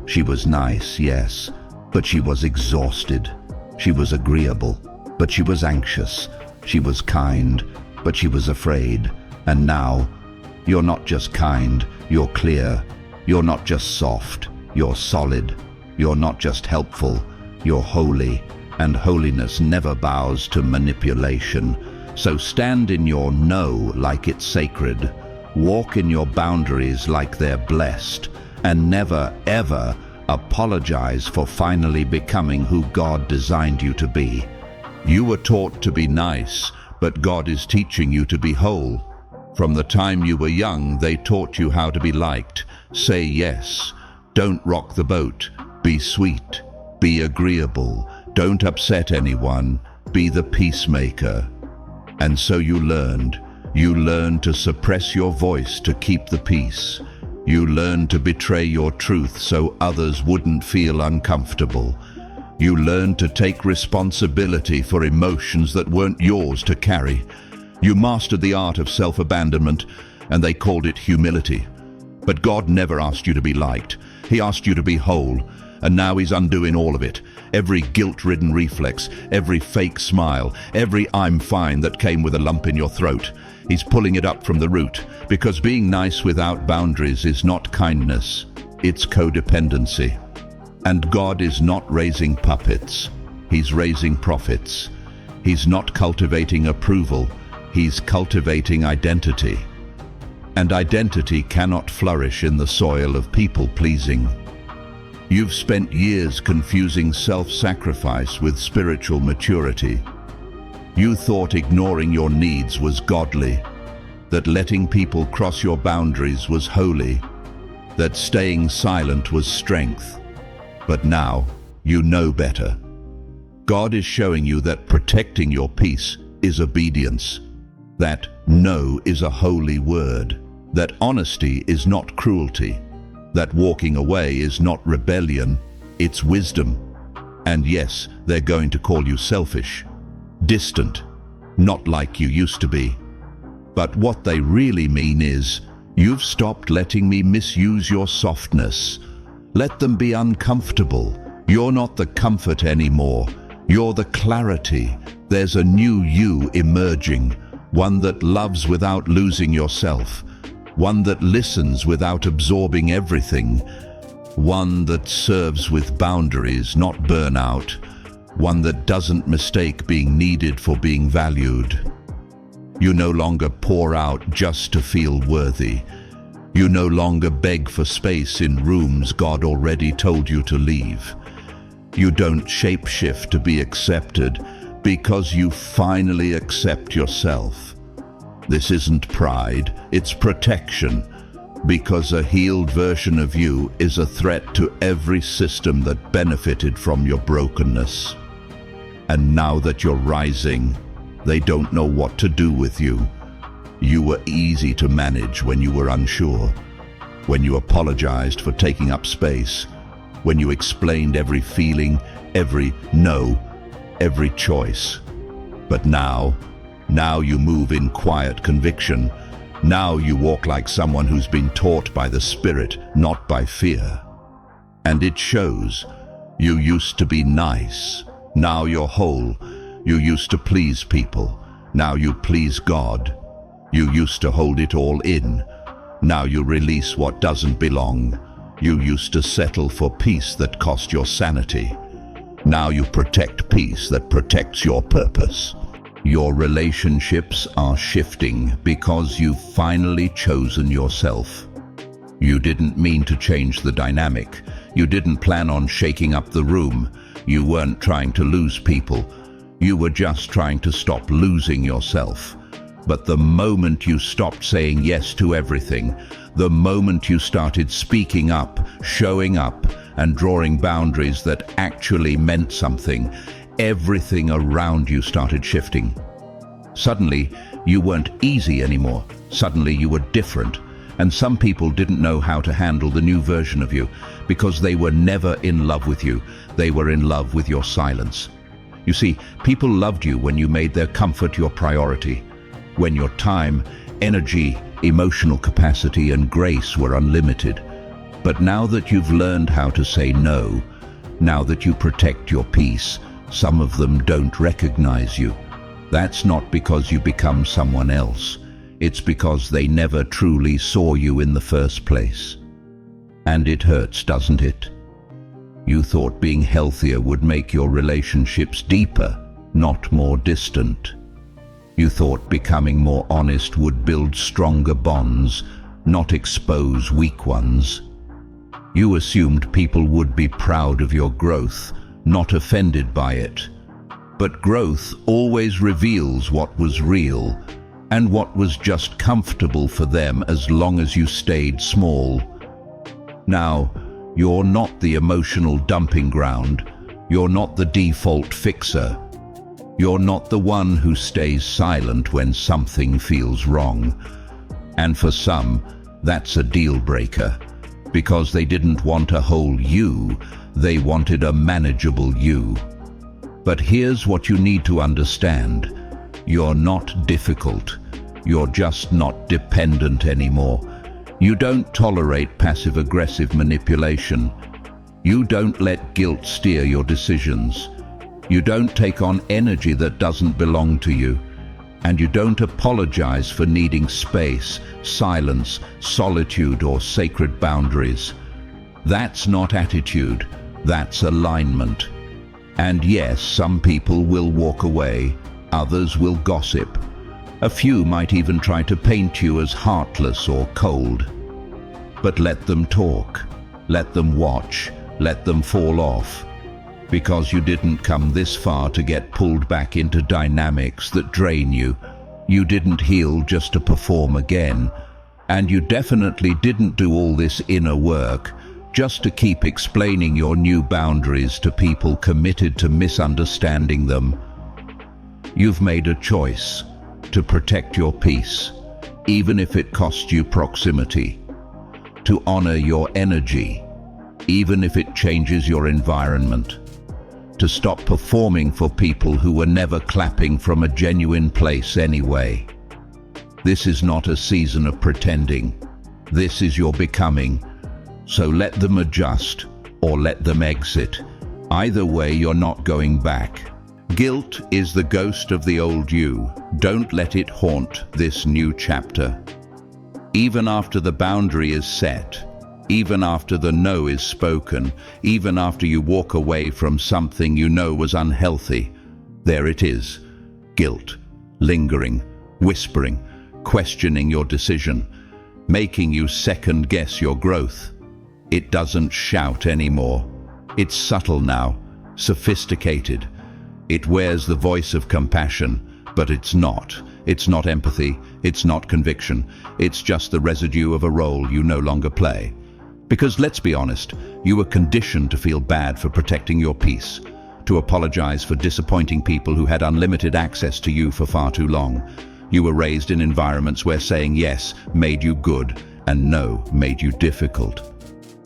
She was nice, yes, but she was exhausted. She was agreeable, but she was anxious. She was kind, but she was afraid. And now, you're not just kind, you're clear. You're not just soft, you're solid. You're not just helpful, you're holy. And holiness never bows to manipulation. So stand in your no like it's sacred. Walk in your boundaries like they're blessed. And never, ever apologize for finally becoming who God designed you to be. You were taught to be nice, but God is teaching you to be whole. From the time you were young, they taught you how to be liked. Say yes. Don't rock the boat. Be sweet. Be agreeable. Don't upset anyone. Be the peacemaker. And so you learned. You learned to suppress your voice to keep the peace. You learned to betray your truth so others wouldn't feel uncomfortable. You learned to take responsibility for emotions that weren't yours to carry. You mastered the art of self-abandonment, and they called it humility. But God never asked you to be liked. He asked you to be whole, and now He's undoing all of it. Every guilt-ridden reflex, every fake smile, every I'm fine that came with a lump in your throat. He's pulling it up from the root, because being nice without boundaries is not kindness, it's codependency. And God is not raising puppets, He's raising prophets. He's not cultivating approval, He's cultivating identity. And identity cannot flourish in the soil of people-pleasing. You've spent years confusing self-sacrifice with spiritual maturity. You thought ignoring your needs was godly, that letting people cross your boundaries was holy, that staying silent was strength. But now, you know better. God is showing you that protecting your peace is obedience, that no is a holy word, that honesty is not cruelty, that walking away is not rebellion, it's wisdom. And yes, they're going to call you selfish, distant, not like you used to be. But what they really mean is, you've stopped letting me misuse your softness. Let them be uncomfortable. You're not the comfort anymore. You're the clarity. There's a new you emerging, one that loves without losing yourself, one that listens without absorbing everything, one that serves with boundaries, not burnout, one that doesn't mistake being needed for being valued. You no longer pour out just to feel worthy. You no longer beg for space in rooms God already told you to leave. You don't shapeshift to be accepted because you finally accept yourself. This isn't pride, it's protection, because a healed version of you is a threat to every system that benefited from your brokenness. And now that you're rising, they don't know what to do with you. You were easy to manage when you were unsure, when you apologized for taking up space, when you explained every feeling, every no, every choice. But now you move in quiet conviction. Now you walk like someone who's been taught by the Spirit, not by fear. And it shows. You used to be nice. Now you're whole. You used to please people. Now you please God. You used to hold it all in. Now you release what doesn't belong. You used to settle for peace that cost your sanity. Now you protect peace that protects your purpose. Your relationships are shifting because you've finally chosen yourself. You didn't mean to change the dynamic. You didn't plan on shaking up the room. You weren't trying to lose people. You were just trying to stop losing yourself. But the moment you stopped saying yes to everything, the moment you started speaking up, showing up, and drawing boundaries that actually meant something, everything around you started shifting. Suddenly, you weren't easy anymore. Suddenly, you were different. And some people didn't know how to handle the new version of you because they were never in love with you. They were in love with your silence. You see, people loved you when you made their comfort your priority, when your time, energy, emotional capacity, and grace were unlimited. But now that you've learned how to say no, now that you protect your peace, some of them don't recognize you. That's not because you become someone else. It's because they never truly saw you in the first place. And it hurts, doesn't it? You thought being healthier would make your relationships deeper, not more distant. You thought becoming more honest would build stronger bonds, not expose weak ones. You assumed people would be proud of your growth, not offended by it. But growth always reveals what was real and what was just comfortable for them as long as you stayed small. Now, you're not the emotional dumping ground. You're not the default fixer. You're not the one who stays silent when something feels wrong. And for some, that's a deal breaker. Because they didn't want a whole you, they wanted a manageable you. But here's what you need to understand. You're not difficult. You're just not dependent anymore. You don't tolerate passive-aggressive manipulation. You don't let guilt steer your decisions. You don't take on energy that doesn't belong to you. And you don't apologize for needing space, silence, solitude, or sacred boundaries. That's not attitude. That's alignment. And yes, some people will walk away. Others will gossip. A few might even try to paint you as heartless or cold. But let them talk. Let them watch. Let them fall off. Because you didn't come this far to get pulled back into dynamics that drain you. You didn't heal just to perform again. And you definitely didn't do all this inner work just to keep explaining your new boundaries to people committed to misunderstanding them. You've made a choice to protect your peace, even if it cost you proximity, to honor your energy, even if it changes your environment, to stop performing for people who were never clapping from a genuine place anyway. This is not a season of pretending. This is your becoming. So let them adjust or let them exit. Either way, you're not going back. Guilt is the ghost of the old you. Don't let it haunt this new chapter. Even after the boundary is set, even after the no is spoken, even after you walk away from something you know was unhealthy, there it is. Guilt, lingering, whispering, questioning your decision, making you second-guess your growth. It doesn't shout anymore. It's subtle now, sophisticated. It wears the voice of compassion, but it's not. It's not empathy, it's not conviction. It's just the residue of a role you no longer play. Because let's be honest, you were conditioned to feel bad for protecting your peace, to apologize for disappointing people who had unlimited access to you for far too long. You were raised in environments where saying yes made you good and no made you difficult.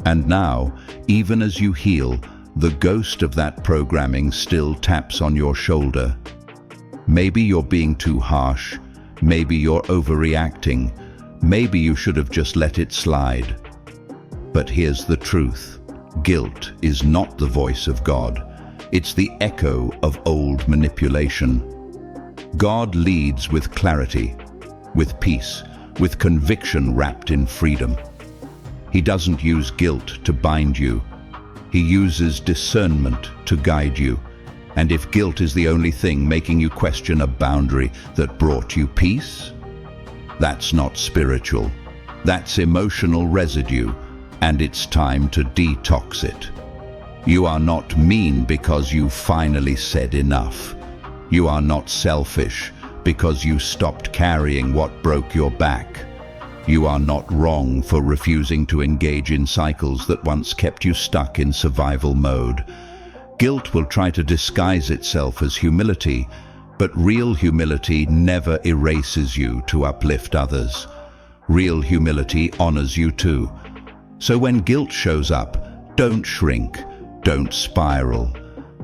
And now, even as you heal, the ghost of that programming still taps on your shoulder. Maybe you're being too harsh, maybe you're overreacting, maybe you should have just let it slide. But here's the truth. Guilt is not the voice of God. It's the echo of old manipulation. God leads with clarity, with peace, with conviction wrapped in freedom. He doesn't use guilt to bind you. He uses discernment to guide you. And if guilt is the only thing making you question a boundary that brought you peace, that's not spiritual. That's emotional residue, and it's time to detox it. You are not mean because you finally said enough. You are not selfish because you stopped carrying what broke your back. You are not wrong for refusing to engage in cycles that once kept you stuck in survival mode. Guilt will try to disguise itself as humility, but real humility never erases you to uplift others. Real humility honors you too. So when guilt shows up, don't shrink, don't spiral,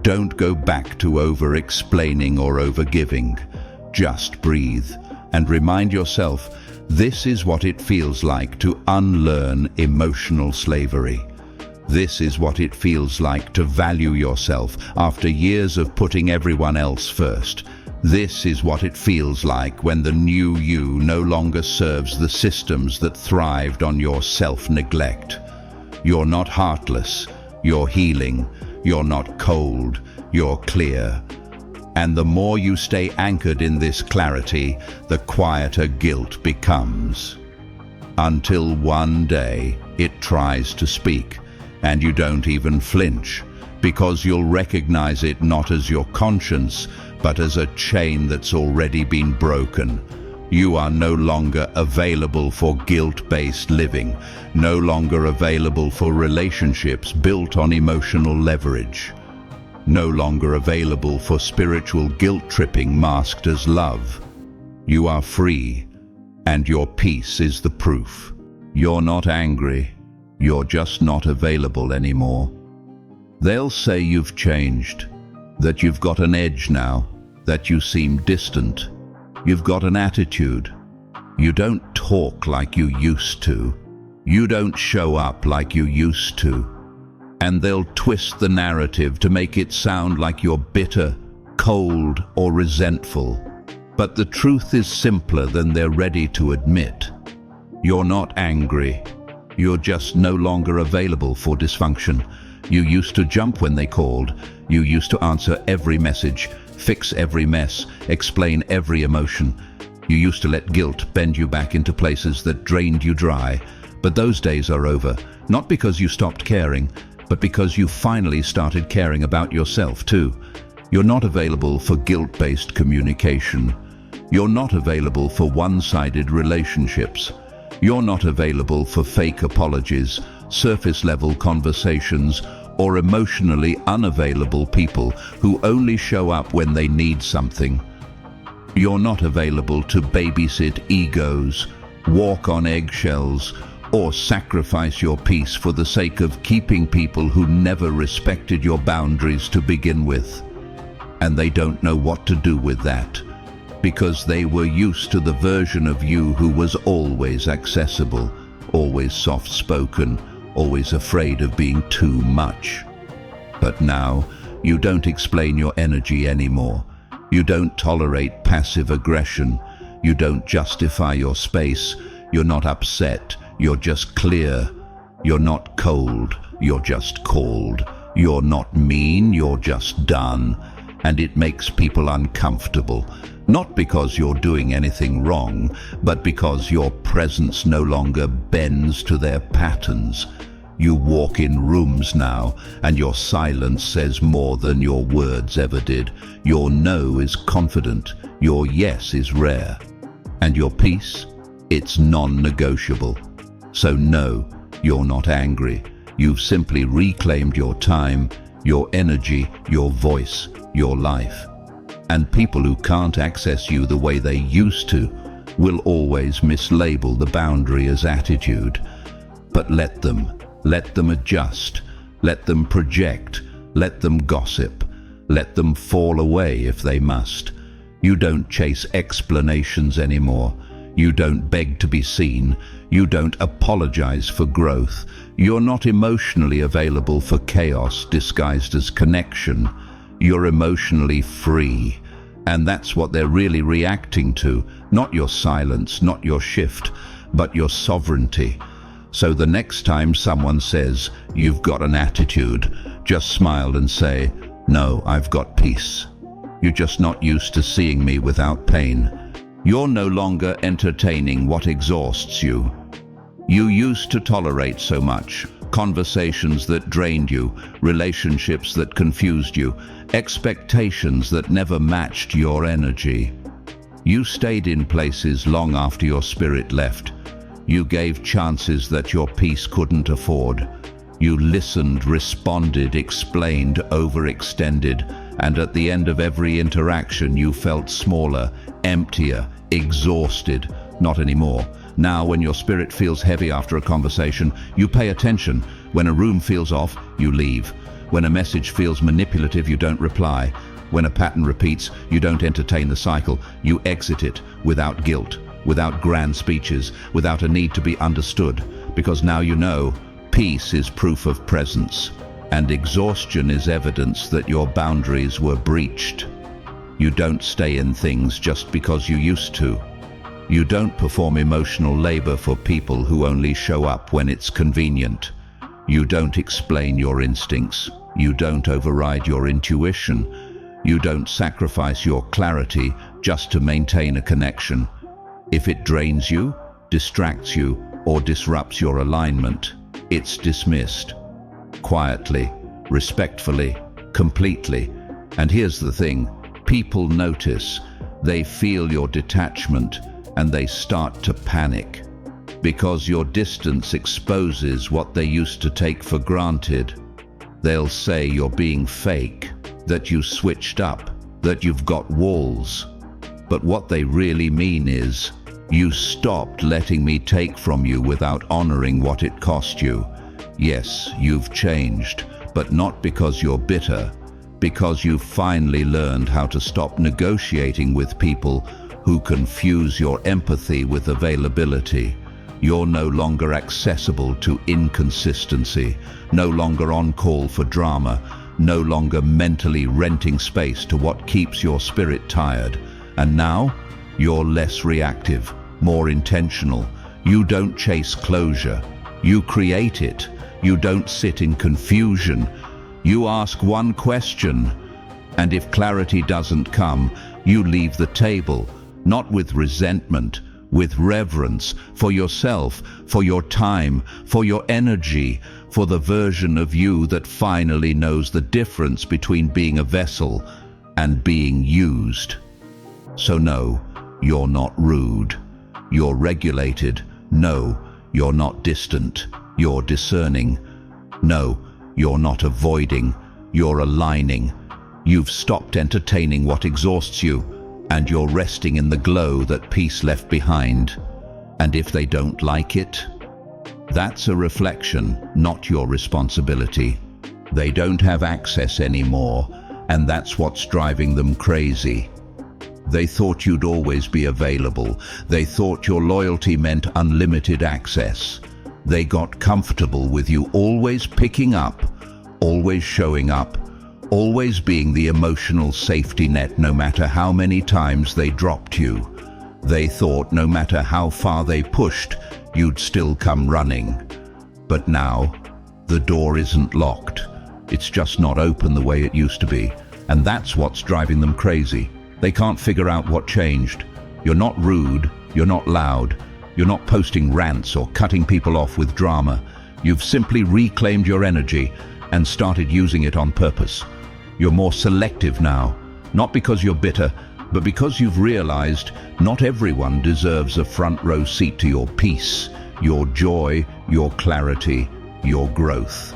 don't go back to over-explaining or over-giving. Just breathe and remind yourself, this is what it feels like to unlearn emotional slavery. This is what it feels like to value yourself after years of putting everyone else first. This is what it feels like when the new you no longer serves the systems that thrived on your self-neglect. You're not heartless, you're healing. You're not cold, you're clear. And the more you stay anchored in this clarity, the quieter guilt becomes. Until one day it tries to speak, and you don't even flinch, because you'll recognize it not as your conscience, but as a chain that's already been broken. You are no longer available for guilt-based living, no longer available for relationships built on emotional leverage, no longer available for spiritual guilt-tripping masked as love. You are free, and your peace is the proof. You're not angry, you're just not available anymore. They'll say you've changed, that you've got an edge now, that you seem distant. You've got an attitude. You don't talk like you used to. You don't show up like you used to. And they'll twist the narrative to make it sound like you're bitter, cold, or resentful. But the truth is simpler than they're ready to admit. You're not angry. You're just no longer available for dysfunction. You used to jump when they called. You used to answer every message, fix every mess, explain every emotion. You used to let guilt bend you back into places that drained you dry. But those days are over, not because you stopped caring, but because you finally started caring about yourself too. You're not available for guilt-based communication. You're not available for one-sided relationships. You're not available for fake apologies, surface-level conversations, or emotionally unavailable people who only show up when they need something. You're not available to babysit egos, walk on eggshells, or sacrifice your peace for the sake of keeping people who never respected your boundaries to begin with. And they don't know what to do with that, because they were used to the version of you who was always accessible, always soft-spoken, always afraid of being too much. But now, you don't explain your energy anymore. You don't tolerate passive aggression. You don't justify your space. You're not upset. You're just clear. You're not cold. You're just called. You're not mean. You're just done. And it makes people uncomfortable. Not because you're doing anything wrong, but because your presence no longer bends to their patterns. You walk in rooms now, and your silence says more than your words ever did. Your no is confident, your yes is rare. And your peace? It's non-negotiable. So no, you're not angry. You've simply reclaimed your time, your energy, your voice, your life. And people who can't access you the way they used to will always mislabel the boundary as attitude. But let them adjust, let them project, let them gossip, let them fall away if they must. You don't chase explanations anymore. You don't beg to be seen. You don't apologize for growth. You're not emotionally available for chaos disguised as connection. You're emotionally free. And that's what they're really reacting to. Not your silence, not your shift, but your sovereignty. So the next time someone says, "You've got an attitude," just smile and say, "No, I've got peace. You're just not used to seeing me without pain. You're no longer entertaining what exhausts you. You used to tolerate so much, conversations that drained you, relationships that confused you, expectations that never matched your energy. You stayed in places long after your spirit left. You gave chances that your peace couldn't afford. You listened, responded, explained, overextended, and at the end of every interaction you felt smaller, emptier, exhausted. Not anymore. Now, when your spirit feels heavy after a conversation, you pay attention. When a room feels off, you leave. When a message feels manipulative, you don't reply. When a pattern repeats, you don't entertain the cycle. You exit it without guilt, without grand speeches, without a need to be understood. Because now you know, peace is proof of presence, and exhaustion is evidence that your boundaries were breached. You don't stay in things just because you used to. You don't perform emotional labor for people who only show up when it's convenient. You don't explain your instincts. You don't override your intuition. You don't sacrifice your clarity just to maintain a connection. If it drains you, distracts you, or disrupts your alignment, it's dismissed. Quietly, respectfully, completely. And here's the thing, people notice. They feel your detachment, and they start to panic. Because your distance exposes what they used to take for granted. They'll say you're being fake, that you switched up, that you've got walls. But what they really mean is, you stopped letting me take from you without honoring what it cost you. Yes, you've changed, but not because you're bitter, because you've finally learned how to stop negotiating with people who confuse your empathy with availability. You're no longer accessible to inconsistency, no longer on call for drama, no longer mentally renting space to what keeps your spirit tired. And now, you're less reactive, more intentional. You don't chase closure, you create it. You don't sit in confusion. You ask one question, and if clarity doesn't come, you leave the table, not with resentment, with reverence for yourself, for your time, for your energy, for the version of you that finally knows the difference between being a vessel and being used. So no, you're not rude. You're regulated. No, you're not distant. You're discerning. No, you're not avoiding. You're aligning. You've stopped entertaining what exhausts you, and you're resting in the glow that peace left behind. And if they don't like it, That's a reflection, not your responsibility. They don't have access anymore, and that's what's driving them crazy. They thought you'd always be available. They thought your loyalty meant unlimited access. They got comfortable with you always picking up, always showing up, always being the emotional safety net no matter how many times they dropped you. They thought no matter how far they pushed, you'd still come running. But now, the door isn't locked. It's just not open the way it used to be. And that's what's driving them crazy. They can't figure out what changed. You're not rude, you're not loud, you're not posting rants or cutting people off with drama. You've simply reclaimed your energy and started using it on purpose. You're more selective now, not because you're bitter, but because you've realized not everyone deserves a front row seat to your peace, your joy, your clarity, your growth.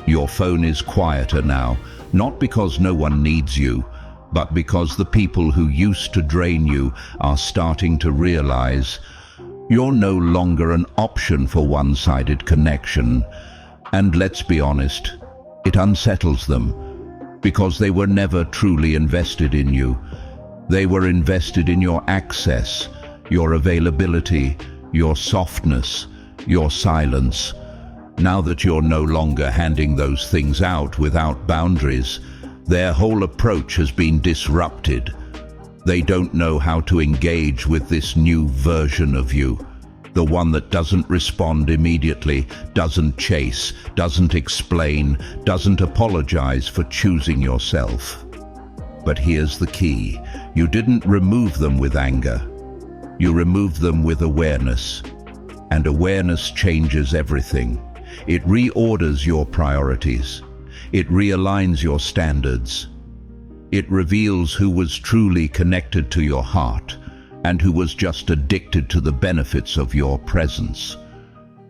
Your phone is quieter now, not because no one needs you, but because the people who used to drain you are starting to realize you're no longer an option for one-sided connection. And let's be honest, it unsettles them, because they were never truly invested in you. They were invested in your access, your availability, your softness, your silence. Now that you're no longer handing those things out without boundaries, their whole approach has been disrupted. They don't know how to engage with this new version of you. The one that doesn't respond immediately, doesn't chase, doesn't explain, doesn't apologize for choosing yourself. But here's the key. You didn't remove them with anger. You removed them with awareness. And awareness changes everything. It reorders your priorities. It realigns your standards. It reveals who was truly connected to your heart and who was just addicted to the benefits of your presence.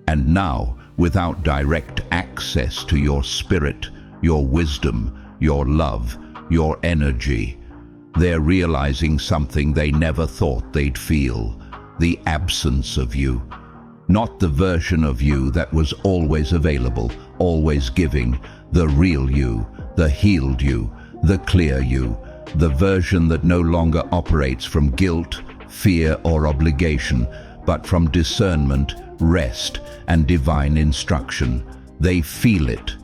And now, without direct access to your spirit, your wisdom, your love, your energy, they're realizing something they never thought they'd feel: the absence of you. Not the version of you that was always available, always giving, the real you, the healed you, the clear you, the version that no longer operates from guilt, fear, or obligation, but from discernment, rest, and divine instruction. They feel it,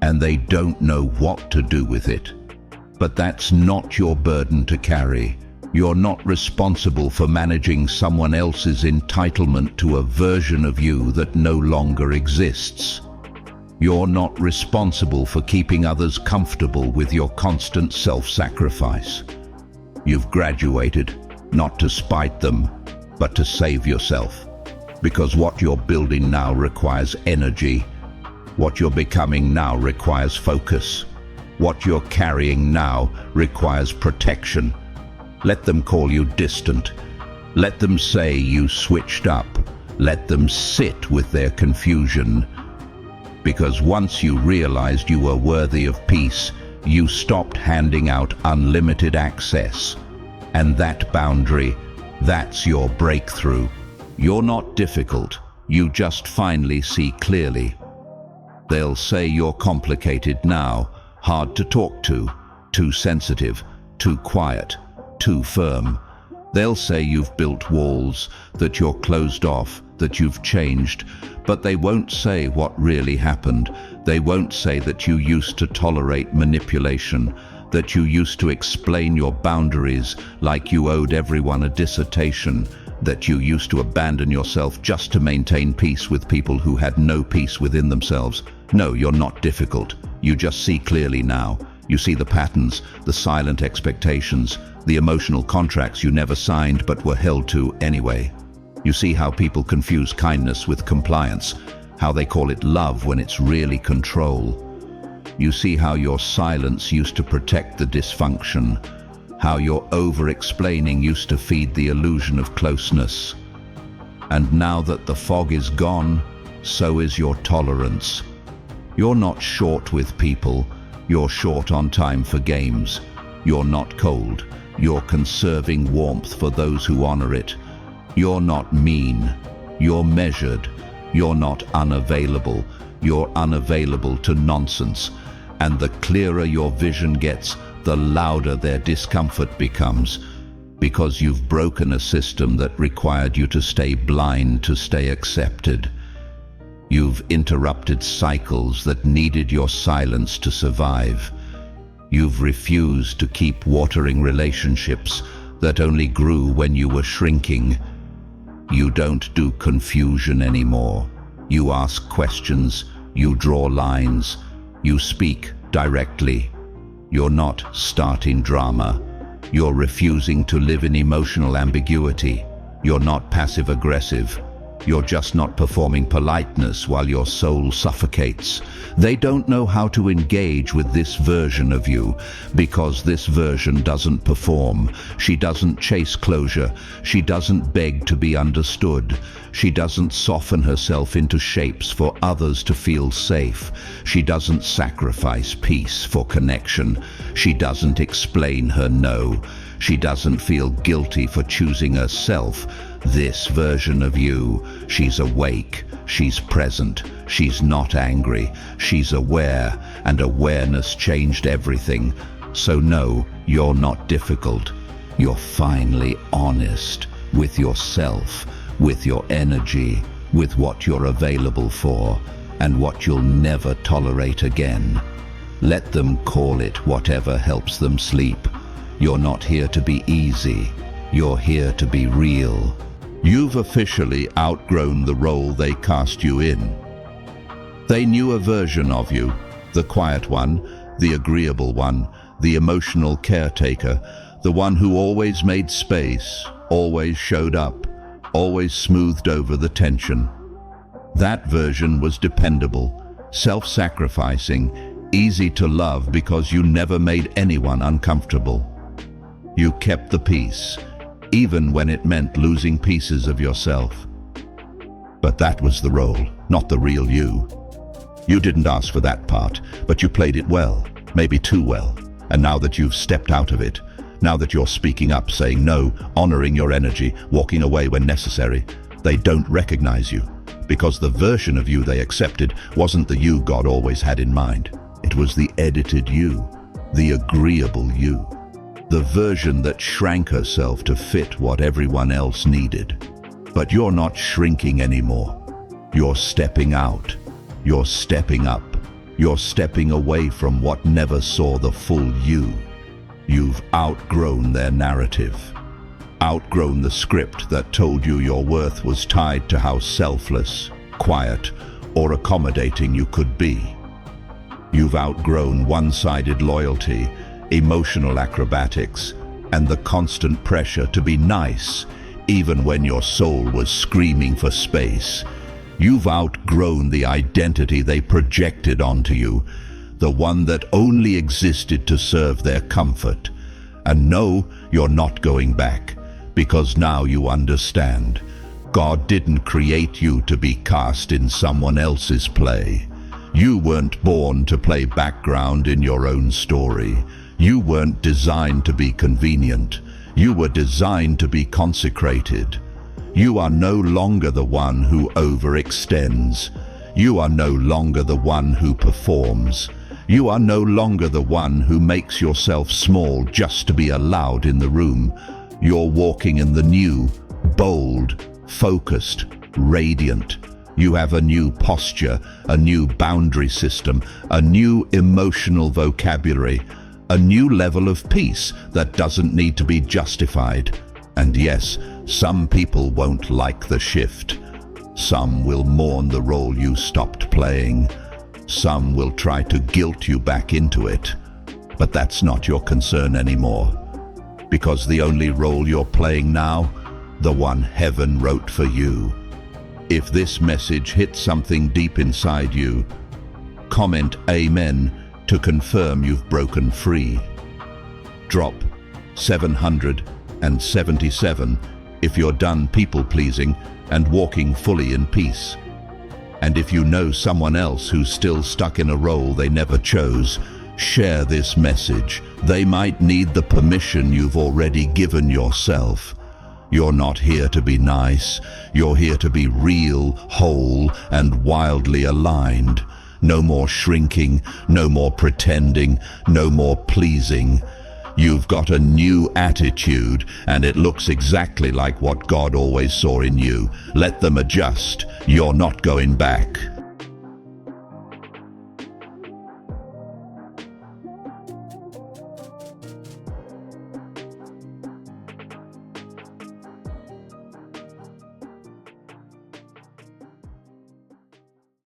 and they don't know what to do with it. But that's not your burden to carry. You're not responsible for managing someone else's entitlement to a version of you that no longer exists. You're not responsible for keeping others comfortable with your constant self-sacrifice. You've graduated, not to spite them, but to save yourself. Because what you're building now requires energy. What you're becoming now requires focus. What you're carrying now requires protection. Let them call you distant. Let them say you switched up. Let them sit with their confusion. Because once you realized you were worthy of peace, you stopped handing out unlimited access. And that boundary, that's your breakthrough. You're not difficult. You just finally see clearly. They'll say you're complicated now, hard to talk to, too sensitive, too quiet, too firm. They'll say you've built walls, that you're closed off, that you've changed, but they won't say what really happened. They won't say that you used to tolerate manipulation, that you used to explain your boundaries like you owed everyone a dissertation, that you used to abandon yourself just to maintain peace with people who had no peace within themselves. No, you're not difficult. You just see clearly now. You see the patterns, the silent expectations, the emotional contracts you never signed but were held to anyway. You see how people confuse kindness with compliance, how they call it love when it's really control. You see how your silence used to protect the dysfunction, how your over-explaining used to feed the illusion of closeness. And now that the fog is gone, so is your tolerance. You're not short with people, you're short on time for games. You're not cold, you're conserving warmth for those who honor it. You're not mean, you're measured. You're not unavailable. You're unavailable to nonsense. And the clearer your vision gets, the louder their discomfort becomes, because you've broken a system that required you to stay blind to stay accepted. You've interrupted cycles that needed your silence to survive. You've refused to keep watering relationships that only grew when you were shrinking. You don't do confusion anymore. You ask questions, you draw lines, you speak directly. You're not starting drama. You're refusing to live in emotional ambiguity. You're not passive-aggressive. You're just not performing politeness while your soul suffocates. They don't know how to engage with this version of you because this version doesn't perform. She doesn't chase closure. She doesn't beg to be understood. She doesn't soften herself into shapes for others to feel safe. She doesn't sacrifice peace for connection. She doesn't explain her no. She doesn't feel guilty for choosing herself. This version of you, she's awake, she's present, she's not angry, she's aware, and awareness changed everything. So no, you're not difficult. You're finally honest with yourself, with your energy, with what you're available for, and what you'll never tolerate again. Let them call it whatever helps them sleep. You're not here to be easy. You're here to be real. You've officially outgrown the role they cast you in. They knew a version of you, the quiet one, the agreeable one, the emotional caretaker, the one who always made space, always showed up, always smoothed over the tension. That version was dependable, self-sacrificing, easy to love because you never made anyone uncomfortable. You kept the peace, even when it meant losing pieces of yourself. But that was the role, not the real you. You didn't ask for that part, but you played it well, maybe too well. And now that you've stepped out of it, now that you're speaking up, saying no, honoring your energy, walking away when necessary, they don't recognize you. Because the version of you they accepted wasn't the you God always had in mind. It was the edited you, the agreeable you. The version that shrank herself to fit what everyone else needed. But you're not shrinking anymore. You're stepping out. You're stepping up. You're stepping away from what never saw the full you. You've outgrown their narrative. Outgrown the script that told you your worth was tied to how selfless, quiet, or accommodating you could be. You've outgrown one-sided loyalty, emotional acrobatics, and the constant pressure to be nice, even when your soul was screaming for space. You've outgrown the identity they projected onto you, the one that only existed to serve their comfort. And no, you're not going back, because now you understand. God didn't create you to be cast in someone else's play. You weren't born to play background in your own story. You weren't designed to be convenient. You were designed to be consecrated. You are no longer the one who overextends. You are no longer the one who performs. You are no longer the one who makes yourself small just to be allowed in the room. You're walking in the new, bold, focused, radiant. You have a new posture, a new boundary system, a new emotional vocabulary, a new level of peace that doesn't need to be justified. And yes, some people won't like the shift. Some will mourn the role you stopped playing. Some will try to guilt you back into it. But that's not your concern anymore. Because the only role you're playing now, the one heaven wrote for you. If this message hits something deep inside you, comment Amen to confirm you've broken free. Drop 777 if you're done people-pleasing and walking fully in peace. And if you know someone else who's still stuck in a role they never chose, share this message. They might need the permission you've already given yourself. You're not here to be nice. You're here to be real, whole, and wildly aligned. No more shrinking, no more pretending, no more pleasing. You've got a new attitude, and it looks exactly like what God always saw in you. Let them adjust. You're not going back.